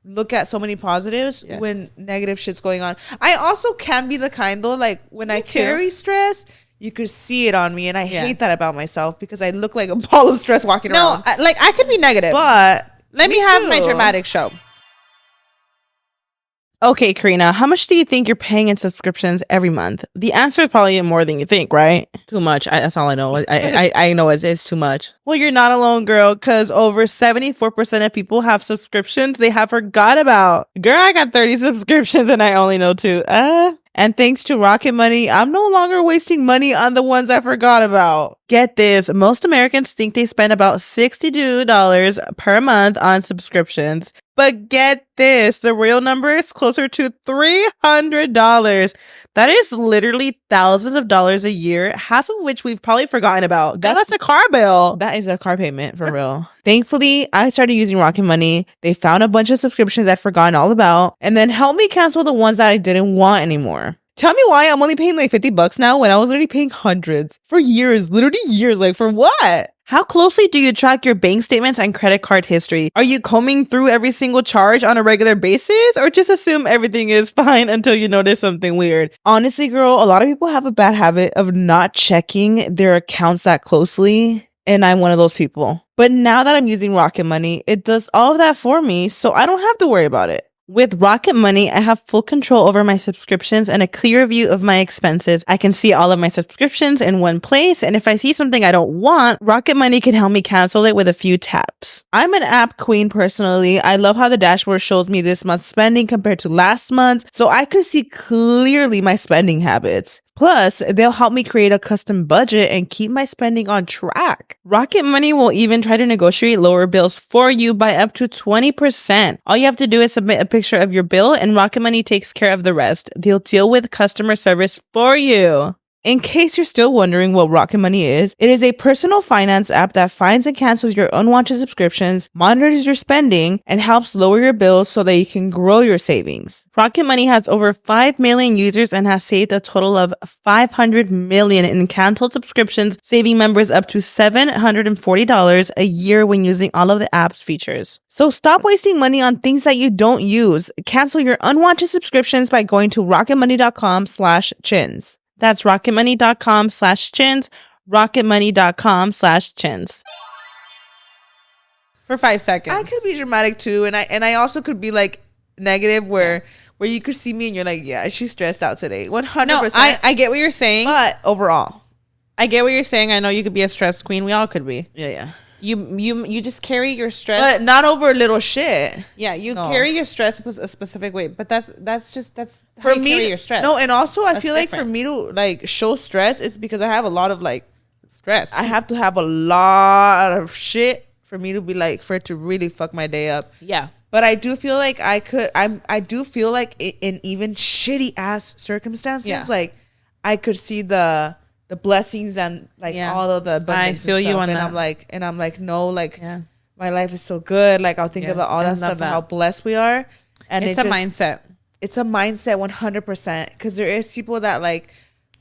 Speaker 1: look at so many positives when negative shit's going on. I also can be the kind though, like when I carry stress, you could see it on me, and I hate that about myself because I look like a ball of stress walking around.
Speaker 2: No, like I could be negative,
Speaker 1: but
Speaker 2: let me have my dramatic show. Okay, Karina, how much do you think you're paying in subscriptions every month? The answer is probably more than you think, right?
Speaker 1: Too much. That's all I know. I know it's too much.
Speaker 2: Well, you're not alone, girl, because over 74% of people have subscriptions they have forgot about. Girl, I got 30 subscriptions and I only know 2. And thanks to Rocket Money, I'm no longer wasting money on the ones I forgot about. Get this, most Americans think they spend about $62 per month on subscriptions. But get this, the real number is closer to $300. That is literally thousands of dollars a year, half of which we've probably forgotten about. That's a car bill.
Speaker 1: That is a car payment for real. Thankfully, I started using Rocket Money. They found a bunch of subscriptions I'd forgotten all about and then helped me cancel the ones that I didn't want anymore.
Speaker 2: Tell me why I'm only paying like $50 now when I was already paying hundreds for years, literally years. Like, for what? How closely do you track your bank statements and credit card history? Are you combing through every single charge on a regular basis, or just assume everything is fine until you notice something weird?
Speaker 1: Honestly, girl, a lot of people have a bad habit of not checking their accounts that closely, and I'm one of those people. But now that I'm using Rocket Money, it does all of that for me, so I don't have to worry about it. With Rocket Money, I have full control over my subscriptions and a clear view of my expenses. I can see all of my subscriptions in one place, and if I see something I don't want, Rocket Money can help me cancel it with a few taps. I'm an app queen personally. I love how the dashboard shows me this month's spending compared to last month, so I could see clearly my spending habits. Plus, they'll help me create a custom budget and keep my spending on track. Rocket Money will even try to negotiate lower bills for you by up to 20%. All you have to do is submit a picture of your bill and Rocket Money takes care of the rest. They'll deal with customer service for you. In case you're still wondering what Rocket Money is, it is a personal finance app that finds and cancels your unwanted subscriptions, monitors your spending, and helps lower your bills so that you can grow your savings. Rocket Money has over 5 million users and has saved a total of $500 million in canceled subscriptions, saving members up to $740 a year when using all of the app's features. So stop wasting money on things that you don't use. Cancel your unwanted subscriptions by going to rocketmoney.com/chins. That's rocketmoney.com/chins, rocketmoney.com/chins.
Speaker 2: For 5 seconds.
Speaker 1: I could be dramatic too, and I also could be like negative where you could see me and you're like, yeah, she's stressed out today. 100%.
Speaker 2: No, I get what you're saying.
Speaker 1: But overall,
Speaker 2: I get what you're saying. I know you could be a stressed queen. We all could be.
Speaker 1: Yeah.
Speaker 2: You just carry your stress,
Speaker 1: but not over little shit.
Speaker 2: Yeah, carry your stress a specific way, but that's
Speaker 1: for
Speaker 2: how you
Speaker 1: me.
Speaker 2: carry your stress.
Speaker 1: No, and also I feel like for me to like show stress, it's because I have a lot of like
Speaker 2: stress.
Speaker 1: I have to have a lot of shit for me to be like for it to really fuck my day up.
Speaker 2: Yeah,
Speaker 1: but I do feel like I do feel like in even shitty ass circumstances, like I could see the blessings and like all of the abundance.
Speaker 2: I feel you on
Speaker 1: and
Speaker 2: that.
Speaker 1: I'm like no, like my life is so good. Like I'll think about all that stuff and how blessed we are. And
Speaker 2: it's a mindset.
Speaker 1: It's a mindset 100%. Because there is people that like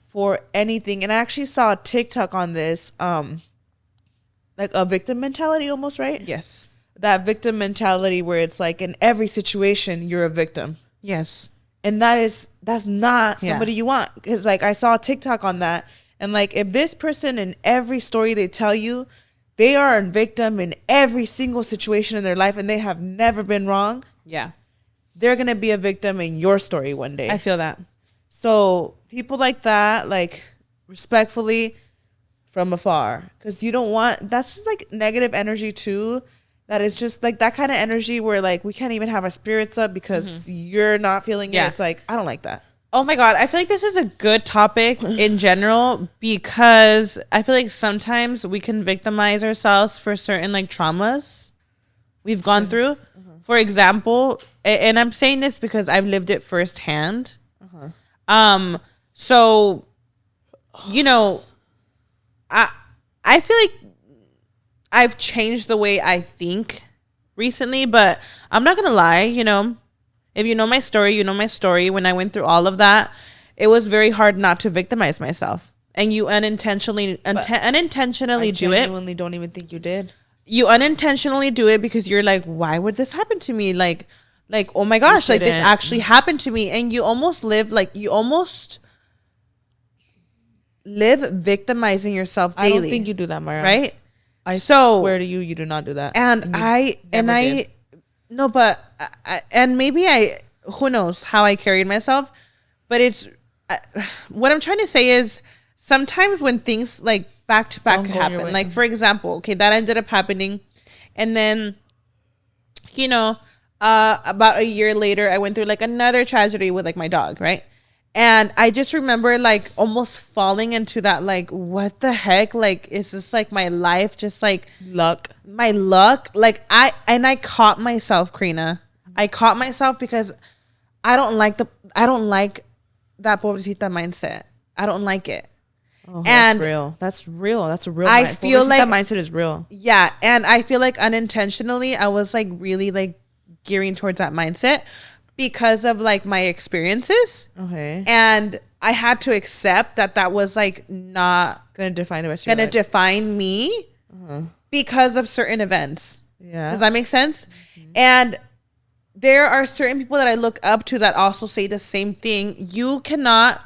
Speaker 1: for anything. And I actually saw a TikTok on this, like a victim mentality almost, right?
Speaker 2: Yes.
Speaker 1: That victim mentality where it's like in every situation you're a victim.
Speaker 2: Yes.
Speaker 1: And that's not somebody you want. Because like I saw a TikTok on that. And like if this person in every story they tell you, they are a victim in every single situation in their life and they have never been wrong.
Speaker 2: Yeah.
Speaker 1: They're going to be a victim in your story one day.
Speaker 2: I feel that.
Speaker 1: So people like that, like respectfully from afar. Because you don't want, that's just like negative energy too. That is just like that kind of energy where like we can't even have our spirits up because you're not feeling it. It's like, I don't like that.
Speaker 2: Oh my God. I feel like this is a good topic in general because I feel like sometimes we can victimize ourselves for certain like traumas we've gone through. For example, and I'm saying this because I've lived it firsthand. So, you know, I feel like I've changed the way I think recently, but I'm not going to lie, you know. If you know my story, you know my story. When I went through all of that, it was very hard not to victimize myself. And you unintentionally do it. I
Speaker 1: genuinely don't even think you did.
Speaker 2: You unintentionally do it because you're like, why would this happen to me? Like, oh my gosh, like this actually happened to me. And you almost live victimizing yourself daily.
Speaker 1: I don't think you do that, Mara.
Speaker 2: Right?
Speaker 1: I swear to you, you do not do that.
Speaker 2: And maybe who knows how I carried myself, but it's what I'm trying to say is sometimes when things like back to back could happen, like for example, okay, that ended up happening, and then about a year later I went through like another tragedy with like my dog, right? And I just remember like almost falling into that, like, what the heck? Like, is this like my life? Just like my luck. Like I caught myself, Karina. I caught myself because I don't like that pobrecita mindset. I don't like it.
Speaker 1: Oh, and that's real. That's a real.
Speaker 2: I feel like
Speaker 1: that mindset is real.
Speaker 2: Yeah. And I feel like unintentionally I was like really like gearing towards that mindset because of like my experiences.
Speaker 1: Okay.
Speaker 2: And I had to accept that was like not
Speaker 1: gonna define the rest of your life.
Speaker 2: Gonna define me because of certain events.
Speaker 1: Yeah.
Speaker 2: Does that make sense? Mm-hmm. And there are certain people that I look up to that also say the same thing. You cannot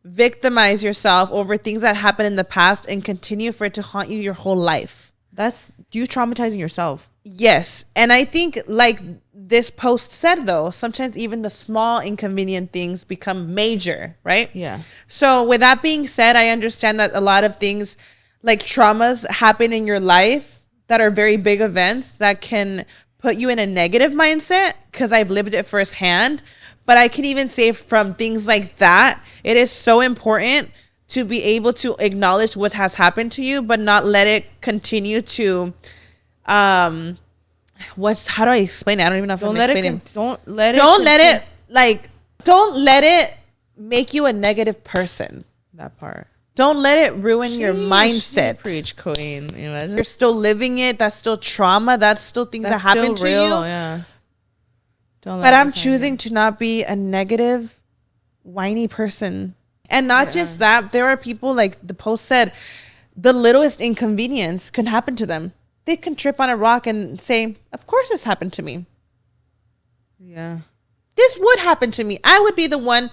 Speaker 2: victimize yourself over things that happened in the past and continue for it to haunt you your whole life.
Speaker 1: That's you traumatizing yourself.
Speaker 2: Yes. And I think like this post said, though, sometimes even the small inconvenient things become major, right?
Speaker 1: Yeah.
Speaker 2: So with that being said, I understand that a lot of things like traumas happen in your life that are very big events that can put you in a negative mindset, because I've lived it firsthand. But I can even say from things like that, it is so important to be able to acknowledge what has happened to you, but not let it continue to, how do I explain it? I don't even know if I'm explaining it. Don't let it make you a negative person.
Speaker 1: That part.
Speaker 2: Don't let it ruin your mindset.
Speaker 1: Preach, queen. You imagine?
Speaker 2: You're still living it. That's still trauma. That's still things that happen to you.
Speaker 1: Yeah.
Speaker 2: But I'm choosing to not be a negative, whiny person. And not just that, there are people, like the post said, the littlest inconvenience can happen to them. They can trip on a rock and say, of course this happened to me.
Speaker 1: Yeah.
Speaker 2: This would happen to me. I would be the one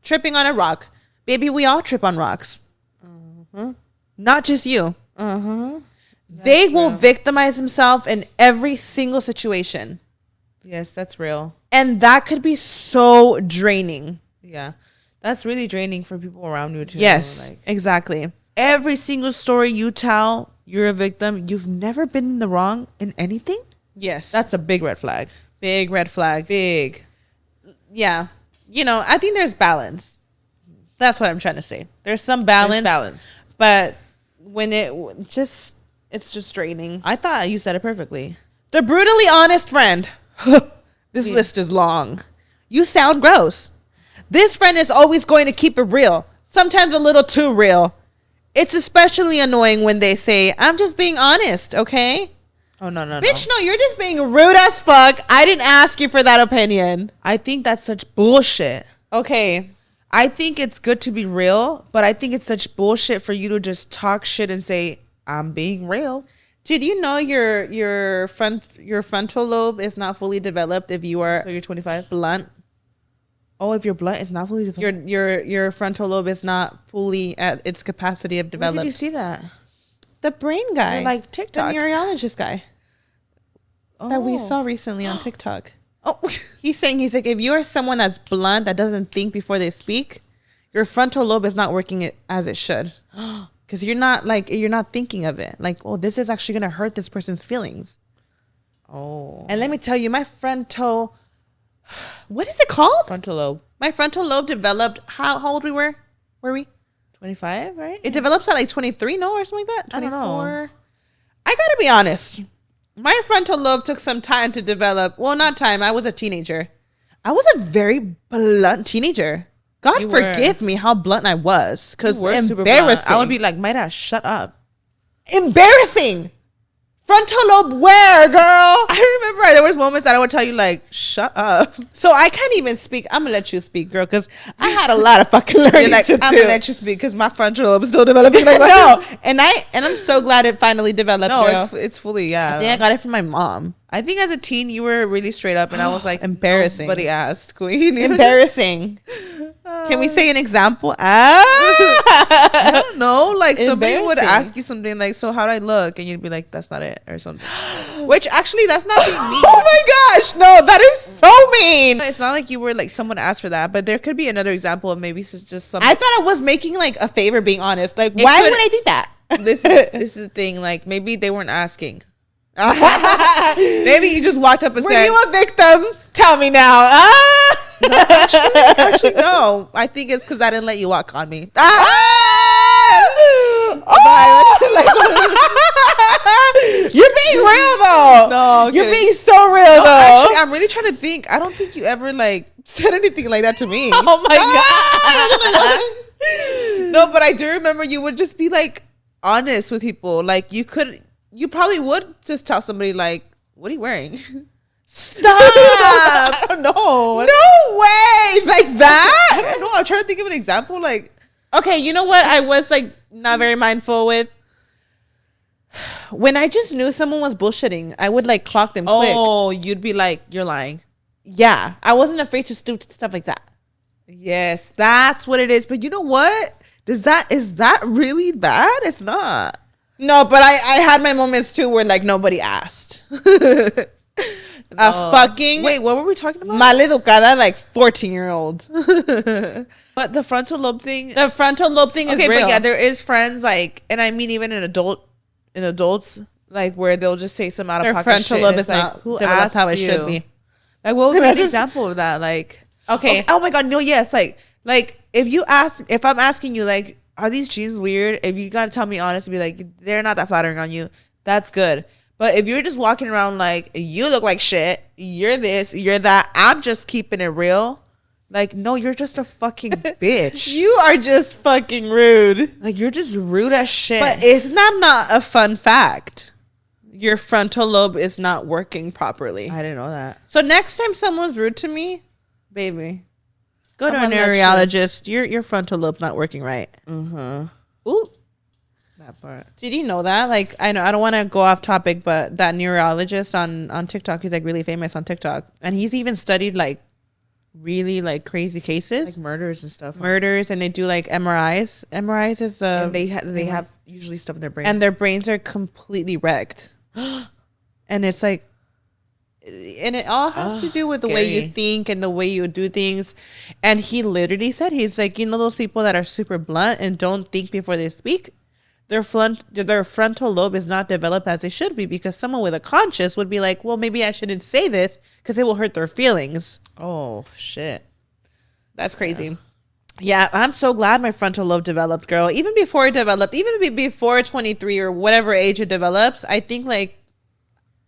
Speaker 2: tripping on a rock. Baby, we all trip on rocks. Not just you. They will victimize themselves in every single situation.
Speaker 1: Yes, that's real.
Speaker 2: And that could be so draining.
Speaker 1: Yeah. That's really draining for people around you too.
Speaker 2: Yes, exactly.
Speaker 1: Every single story you tell, you're a victim. You've never been in the wrong in anything?
Speaker 2: Yes.
Speaker 1: That's a big red flag.
Speaker 2: Big red flag.
Speaker 1: Big.
Speaker 2: Yeah. I think there's balance. That's what I'm trying to say. There's some balance. But when it's just draining.
Speaker 1: I thought you said it perfectly.
Speaker 2: The brutally honest friend. This list is long. You sound gross. This friend is always going to keep it real. Sometimes a little too real. It's especially annoying when they say, I'm just being honest, okay?
Speaker 1: Oh, no.
Speaker 2: Bitch, no, you're just being rude as fuck. I didn't ask you for that opinion.
Speaker 1: I think that's such bullshit.
Speaker 2: Okay.
Speaker 1: I think it's good to be real, but I think it's such bullshit for you to just talk shit and say, I'm being real.
Speaker 2: Did you know your frontal lobe is not fully developed if you are...
Speaker 1: So you're 25?
Speaker 2: Blunt.
Speaker 1: Oh, if you're blunt, it's not fully developed?
Speaker 2: Your frontal lobe is not fully at its capacity of development.
Speaker 1: Where did you see that?
Speaker 2: The brain guy.
Speaker 1: You're like TikTok.
Speaker 2: The neurologist guy. Oh. That we saw recently on TikTok.
Speaker 1: Oh,
Speaker 2: he's like, if you are someone that's blunt, that doesn't think before they speak, your frontal lobe is not working as it should. Because you're not thinking of it. Like, oh, this is actually going to hurt this person's feelings.
Speaker 1: Oh.
Speaker 2: And let me tell you, my frontal... What is it called?
Speaker 1: Frontal lobe.
Speaker 2: My frontal lobe developed... How old we were? Were we?
Speaker 1: 25, right?
Speaker 2: It develops at like 23, no? Or something like that? 24?
Speaker 1: I don't know.
Speaker 2: I gotta be honest. My frontal lobe took some time to develop. Well, not time. I was a teenager. I was a very blunt teenager. God forgive me how blunt I was. Because embarrassing.
Speaker 1: I would be like, Mayra, shut up.
Speaker 2: Embarrassing. Frontal lobe where, girl?
Speaker 1: I remember there was moments that I would tell you, like, shut up.
Speaker 2: So I can't even speak. I'm going to let you speak, girl, because I had a lot of fucking learning to do.
Speaker 1: I'm going to let you speak because my frontal lobe is still developing.
Speaker 2: No, and I'm so glad it finally developed.
Speaker 1: No, it's fully, yeah.
Speaker 2: I think I got it from my mom.
Speaker 1: I think as a teen, you were really straight up, and I was like,
Speaker 2: embarrassing.
Speaker 1: Nobody asked, queen.
Speaker 2: Embarrassing. Can we say an example?
Speaker 1: I don't know. Like somebody would ask you something like, "So how do I look?" And you'd be like, "That's not it," or something. Which actually, that's not being mean.
Speaker 2: Oh my gosh, no, that is so mean.
Speaker 1: It's not like you were like someone asked for that, but there could be another example of maybe it's just some.
Speaker 2: I thought I was making like a favor, being honest. Like, why would I think that?
Speaker 1: This is the thing. Like maybe they weren't asking. Maybe you just walked up and
Speaker 2: Were
Speaker 1: said,
Speaker 2: you a victim? Tell me now.
Speaker 1: No, actually, no. I think it's because I didn't let you walk on me.
Speaker 2: You're being real though.
Speaker 1: No, okay.
Speaker 2: You're being so real though.
Speaker 1: Actually, I'm really trying to think. I don't think you ever like said anything like that to me.
Speaker 2: Oh my god.
Speaker 1: No, but I do remember you would just be like honest with people. Like you probably would just tell somebody like, "What are you wearing?"
Speaker 2: Stop. I don't know.
Speaker 1: No way. Like that? I don't know. I'm trying to think of an example. Like,
Speaker 2: okay, you know what? I was like not very mindful with. When I just knew someone was bullshitting, I would like clock them quick.
Speaker 1: Oh, you'd be like, "You're lying."
Speaker 2: Yeah, I wasn't afraid to do stuff like that.
Speaker 1: Yes, that's what it is. But you know what? Is that really bad? It's not.
Speaker 2: No, but I had my moments too where like nobody asked. A fucking
Speaker 1: wait, what were we talking about?
Speaker 2: maleducada, like 14-year-old.
Speaker 1: But the frontal lobe thing.
Speaker 2: The frontal lobe thing is real.
Speaker 1: But yeah, there is friends like, and I mean even in adults, like where they'll just say some out of pocket
Speaker 2: frontal
Speaker 1: shit.
Speaker 2: lobe
Speaker 1: And
Speaker 2: is
Speaker 1: like,
Speaker 2: not
Speaker 1: who
Speaker 2: developed
Speaker 1: asked
Speaker 2: how it
Speaker 1: you?
Speaker 2: should be.
Speaker 1: Like, what would be an example of that? Like,
Speaker 2: okay.
Speaker 1: Oh my god, no, yes, like if I'm asking you like, are these jeans weird? If you gotta tell me honest and be like, they're not that flattering on you, that's good. But if you're just walking around like, you look like shit, you're this, you're that, I'm just keeping it real. Like, no, you're just a fucking bitch.
Speaker 2: You are just fucking rude.
Speaker 1: Like, you're just rude as shit.
Speaker 2: But isn't that not a fun fact? Your frontal lobe is not working properly.
Speaker 1: I didn't know that.
Speaker 2: So next time someone's rude to me, baby, go to a
Speaker 1: I'm gonna let
Speaker 2: neurologist. Your frontal lobe's not working right.
Speaker 1: Ooh. That part.
Speaker 2: Did you know that? Like, I know I don't want to go off topic, but that neurologist on TikTok, he's like really famous on TikTok, and he's even studied like really like crazy cases,
Speaker 1: Like murders and stuff.
Speaker 2: murders, and they do like MRIs. MRIs is
Speaker 1: And they have usually stuff in their brain.
Speaker 2: and their brains are completely wrecked, and it's like, and it all has to do with the way you
Speaker 1: scary.
Speaker 2: think and the way you do things. And he literally said, he's like, you know, those people that are super blunt and don't think before they speak, their frontal lobe is not developed as it should be, because someone with a conscience would be like, well, maybe I shouldn't say this because it will hurt their feelings.
Speaker 1: Oh shit.
Speaker 2: That's crazy. Yeah, I'm so glad my frontal lobe developed, girl. Even before it developed, even before 23 or whatever age it develops, I think like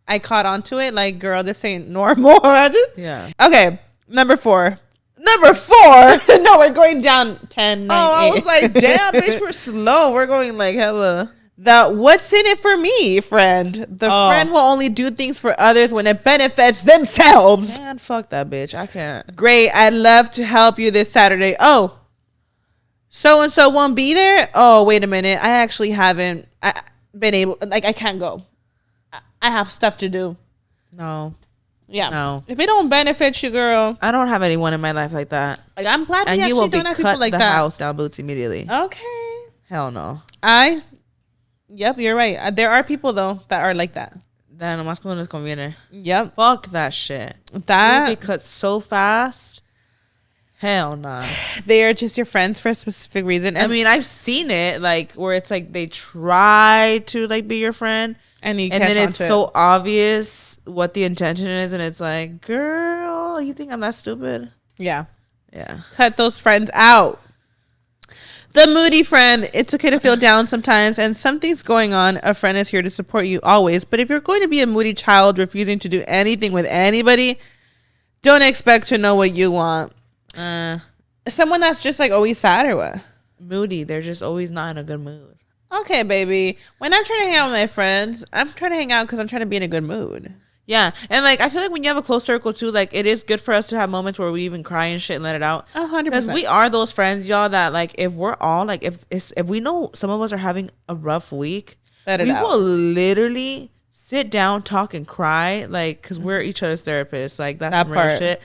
Speaker 2: I caught onto it. Like, girl, this ain't normal.
Speaker 1: Yeah.
Speaker 2: Okay, number 4. Number 4. No, we're going down 10, 9,
Speaker 1: Oh,
Speaker 2: 8.
Speaker 1: I was like, damn, bitch, we're slow. We're going like hella.
Speaker 2: The what's in it for me, friend. The friend will only do things for others when it benefits themselves.
Speaker 1: Man, fuck that bitch. I can't.
Speaker 2: Great. I'd love to help you this Saturday. Oh, so-and-so won't be there? Oh, wait a minute. I actually haven't been able, like, I can't go. I have stuff to do.
Speaker 1: No.
Speaker 2: Yeah.
Speaker 1: No.
Speaker 2: If it don't benefit you, girl.
Speaker 1: I don't have anyone in my life like that.
Speaker 2: Like, I'm glad we
Speaker 1: And you
Speaker 2: actually
Speaker 1: will be
Speaker 2: don't have
Speaker 1: cut
Speaker 2: people like
Speaker 1: the
Speaker 2: that.
Speaker 1: house down boots immediately.
Speaker 2: Okay.
Speaker 1: Hell no.
Speaker 2: Yep, you're right. There are people, though, that are like that.
Speaker 1: Then nomás cuando les conviene.
Speaker 2: Yep.
Speaker 1: Fuck that shit.
Speaker 2: That
Speaker 1: You get cut so fast. Hell nah.
Speaker 2: they are just your friends for a specific reason.
Speaker 1: I mean, I've seen it like where it's like they try to like be your friend,
Speaker 2: and
Speaker 1: then it's so obvious what the intention is, and it's like, girl, you think I'm that stupid?
Speaker 2: yeah.
Speaker 1: Yeah.
Speaker 2: Cut those friends out. The moody friend. It's okay to feel down sometimes, and something's going on. A friend is here to support you always. But if you're going to be a moody child refusing to do anything with anybody, don't expect to know what you want. Someone that's just like always sad or what?
Speaker 1: Moody. They're just always not in a good mood.
Speaker 2: Okay, baby. When I'm trying to hang out with my friends, I'm trying to hang out because I'm trying to be in a good mood.
Speaker 1: Yeah, and like I feel like when you have a close circle too, like it is good for us to have moments where we even cry and shit and let it out.
Speaker 2: 100%.
Speaker 1: Because we are those friends, y'all, that like if we're all like if we know some of us are having a rough week,
Speaker 2: Let it
Speaker 1: we
Speaker 2: out.
Speaker 1: will literally sit down, talk, and cry, like because we're each other's therapists. Like that's
Speaker 2: That
Speaker 1: some real
Speaker 2: part.
Speaker 1: shit.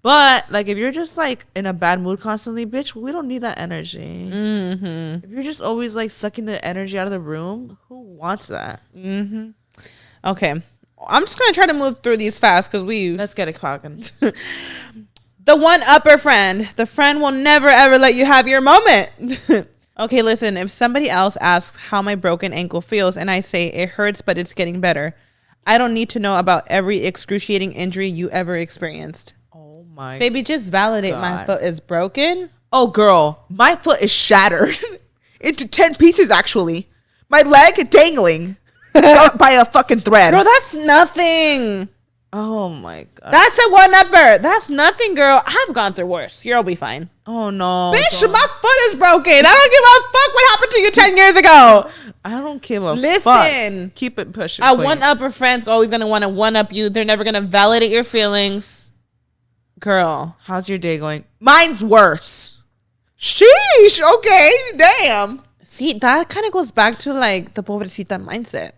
Speaker 1: But like, if you're just like in a bad mood constantly, bitch, we don't need that energy. If you're just always like sucking the energy out of the room, who wants that?
Speaker 2: Okay, I'm just gonna try to move through these fast because
Speaker 1: let's get it cracking.
Speaker 2: The one upper friend. The friend will never ever let you have your moment. Okay, listen. If somebody else asks how my broken ankle feels and I say it hurts but it's getting better, I don't need to know about every excruciating injury you ever experienced.
Speaker 1: Oh my
Speaker 2: baby, just validate
Speaker 1: God.
Speaker 2: My foot is broken.
Speaker 1: Oh girl, my foot is shattered into 10 pieces actually. My leg dangling by a fucking thread.
Speaker 2: Girl, that's nothing.
Speaker 1: Oh my God.
Speaker 2: That's a one upper. That's nothing, girl. I've gone through worse. You'll be fine.
Speaker 1: Oh no.
Speaker 2: Bitch, my foot is broken. I don't give a fuck what happened to you 10 years ago.
Speaker 1: I don't give a
Speaker 2: Listen.
Speaker 1: fuck. Keep it pushing.
Speaker 2: Our one upper friends always gonna want to one up you. They're never gonna validate your feelings. Girl.
Speaker 1: How's your day going? Mine's worse. Sheesh. Okay. Damn.
Speaker 2: See, that kind of goes back to like the pobrecita mindset.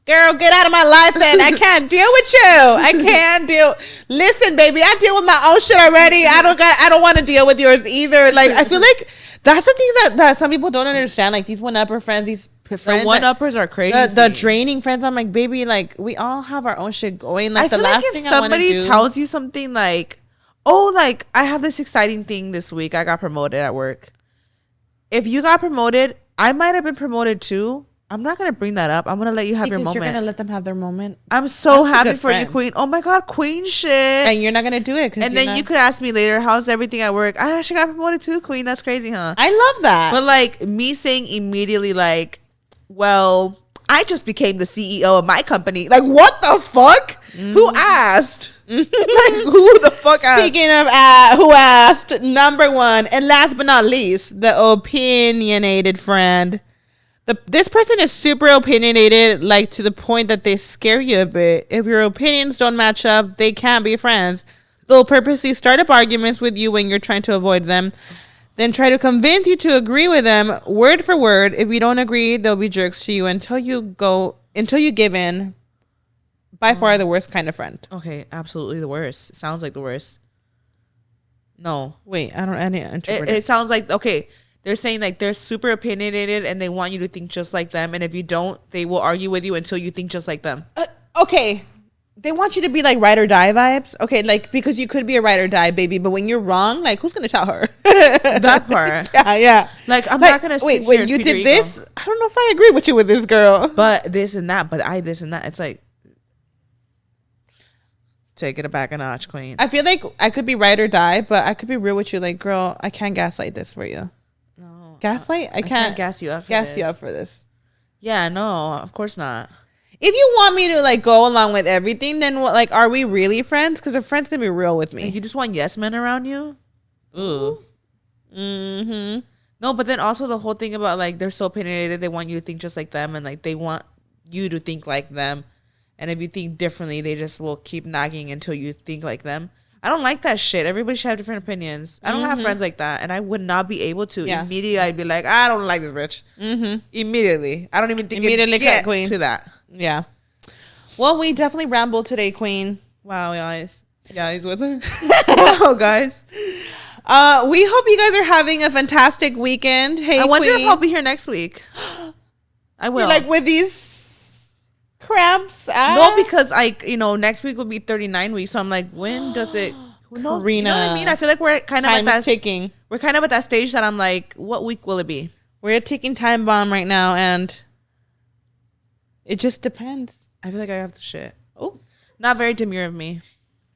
Speaker 2: Girl, get out of my life then. I can't deal with you. I can't deal. Listen, baby, I deal with my own shit already. I don't want to deal with yours either. Like, I feel like that's the things that some people don't understand. Like these one upper friends, these friends,
Speaker 1: the one uppers are crazy.
Speaker 2: The draining friends. I'm like, baby, like we all have our own shit going. Like
Speaker 1: I
Speaker 2: the
Speaker 1: feel
Speaker 2: last
Speaker 1: like
Speaker 2: thing
Speaker 1: if somebody
Speaker 2: I want to do,
Speaker 1: tells you something like, oh, like I have this exciting thing this week. I got promoted at work. If you got promoted, I might have been promoted too. I'm not going to bring that up. I'm going to let you have your moment.
Speaker 2: You're going to let them have their moment.
Speaker 1: I'm so
Speaker 2: That's
Speaker 1: happy for you, queen. Oh my God, queen shit.
Speaker 2: And you're not going to do it.
Speaker 1: And then you could ask me later, how's everything at work? I actually got promoted too, queen. That's crazy, huh?
Speaker 2: I love that.
Speaker 1: But like me saying immediately like, well, I just became the CEO of my company. Like, what the fuck? Who asked? Like, who the fuck asked?
Speaker 2: Speaking of who asked, number one, and last but not least, the opinionated friend. This person is super opinionated, like to the point that they scare you a bit. If your opinions don't match up, they can't be friends. They'll purposely start up arguments with you when you're trying to avoid them, then try to convince you to agree with them word for word. If you don't agree, they'll be jerks to you until you give in. By far the worst kind of friend.
Speaker 1: Okay, absolutely the worst. It sounds like the worst. No.
Speaker 2: Wait, I don't interpret
Speaker 1: it sounds like, okay, they're saying like they're super opinionated and they want you to think just like them. And if you don't, they will argue with you until you think just like them.
Speaker 2: Okay. They want you to be like ride or die vibes. Okay, like because you could be a ride or die baby, but when you're wrong, like who's gonna tell her?
Speaker 1: That part.
Speaker 2: Yeah.
Speaker 1: Like I'm not gonna
Speaker 2: wait, you did this? I don't know if I agree with you with this girl.
Speaker 1: But this and that, but I this and that. It's like take it back a notch, queen.
Speaker 2: I feel like I could be ride or die, but I could be real with you. Like, girl, I can't gaslight this for you.
Speaker 1: No.
Speaker 2: Gaslight? I can't
Speaker 1: gas you up.
Speaker 2: You up for this.
Speaker 1: Yeah, no, of course not.
Speaker 2: If you want me to like go along with everything, then what? Like, are we really friends? Because a friend's gonna be real with me.
Speaker 1: You just want yes men around you.
Speaker 2: Ooh. Mm-hmm.
Speaker 1: No, but then also the whole thing about like they're so opinionated, they want you to think just like them, and like they want you to think like them. And if you think differently, they just will keep nagging until you think like them. I don't like that shit. Everybody should have different opinions. I don't have friends like that. And I would not be able to. Yeah. Immediately, I'd be like, I don't like this bitch. Immediately. I don't even think
Speaker 2: immediately
Speaker 1: get
Speaker 2: queen
Speaker 1: to that.
Speaker 2: Yeah. Well, we definitely rambled today, queen.
Speaker 1: Wow, guys. Yeah, he's with her. Wow, guys.
Speaker 2: We hope you guys are having a fantastic weekend. Hey,
Speaker 1: I wonder
Speaker 2: queen.
Speaker 1: if I'll be here next week. I will.
Speaker 2: You're like with these cramps.
Speaker 1: No, because next week will be 39 weeks. So I'm like, when does it? Who knows?
Speaker 2: Karina,
Speaker 1: you know what I mean? I feel like we're kind of at that
Speaker 2: ticking.
Speaker 1: We're kind of at that stage that I'm like, what week will it be?
Speaker 2: We're a ticking time bomb right now, and it just depends.
Speaker 1: I feel like I have to shit.
Speaker 2: Oh,
Speaker 1: not very demure of me.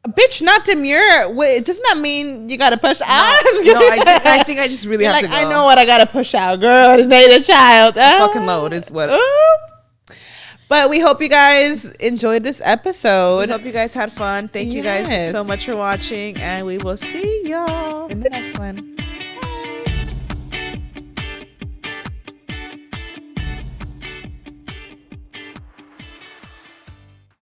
Speaker 2: Bitch, not demure. Wait, doesn't that mean you gotta push out?
Speaker 1: I think I just really have to go.
Speaker 2: I know what I gotta push out, girl. Today the child.
Speaker 1: Fucking load is what.
Speaker 2: But we hope you guys enjoyed this episode.
Speaker 1: We hope you guys had fun. Thank you guys so much for watching, and we will see y'all
Speaker 2: in the next one.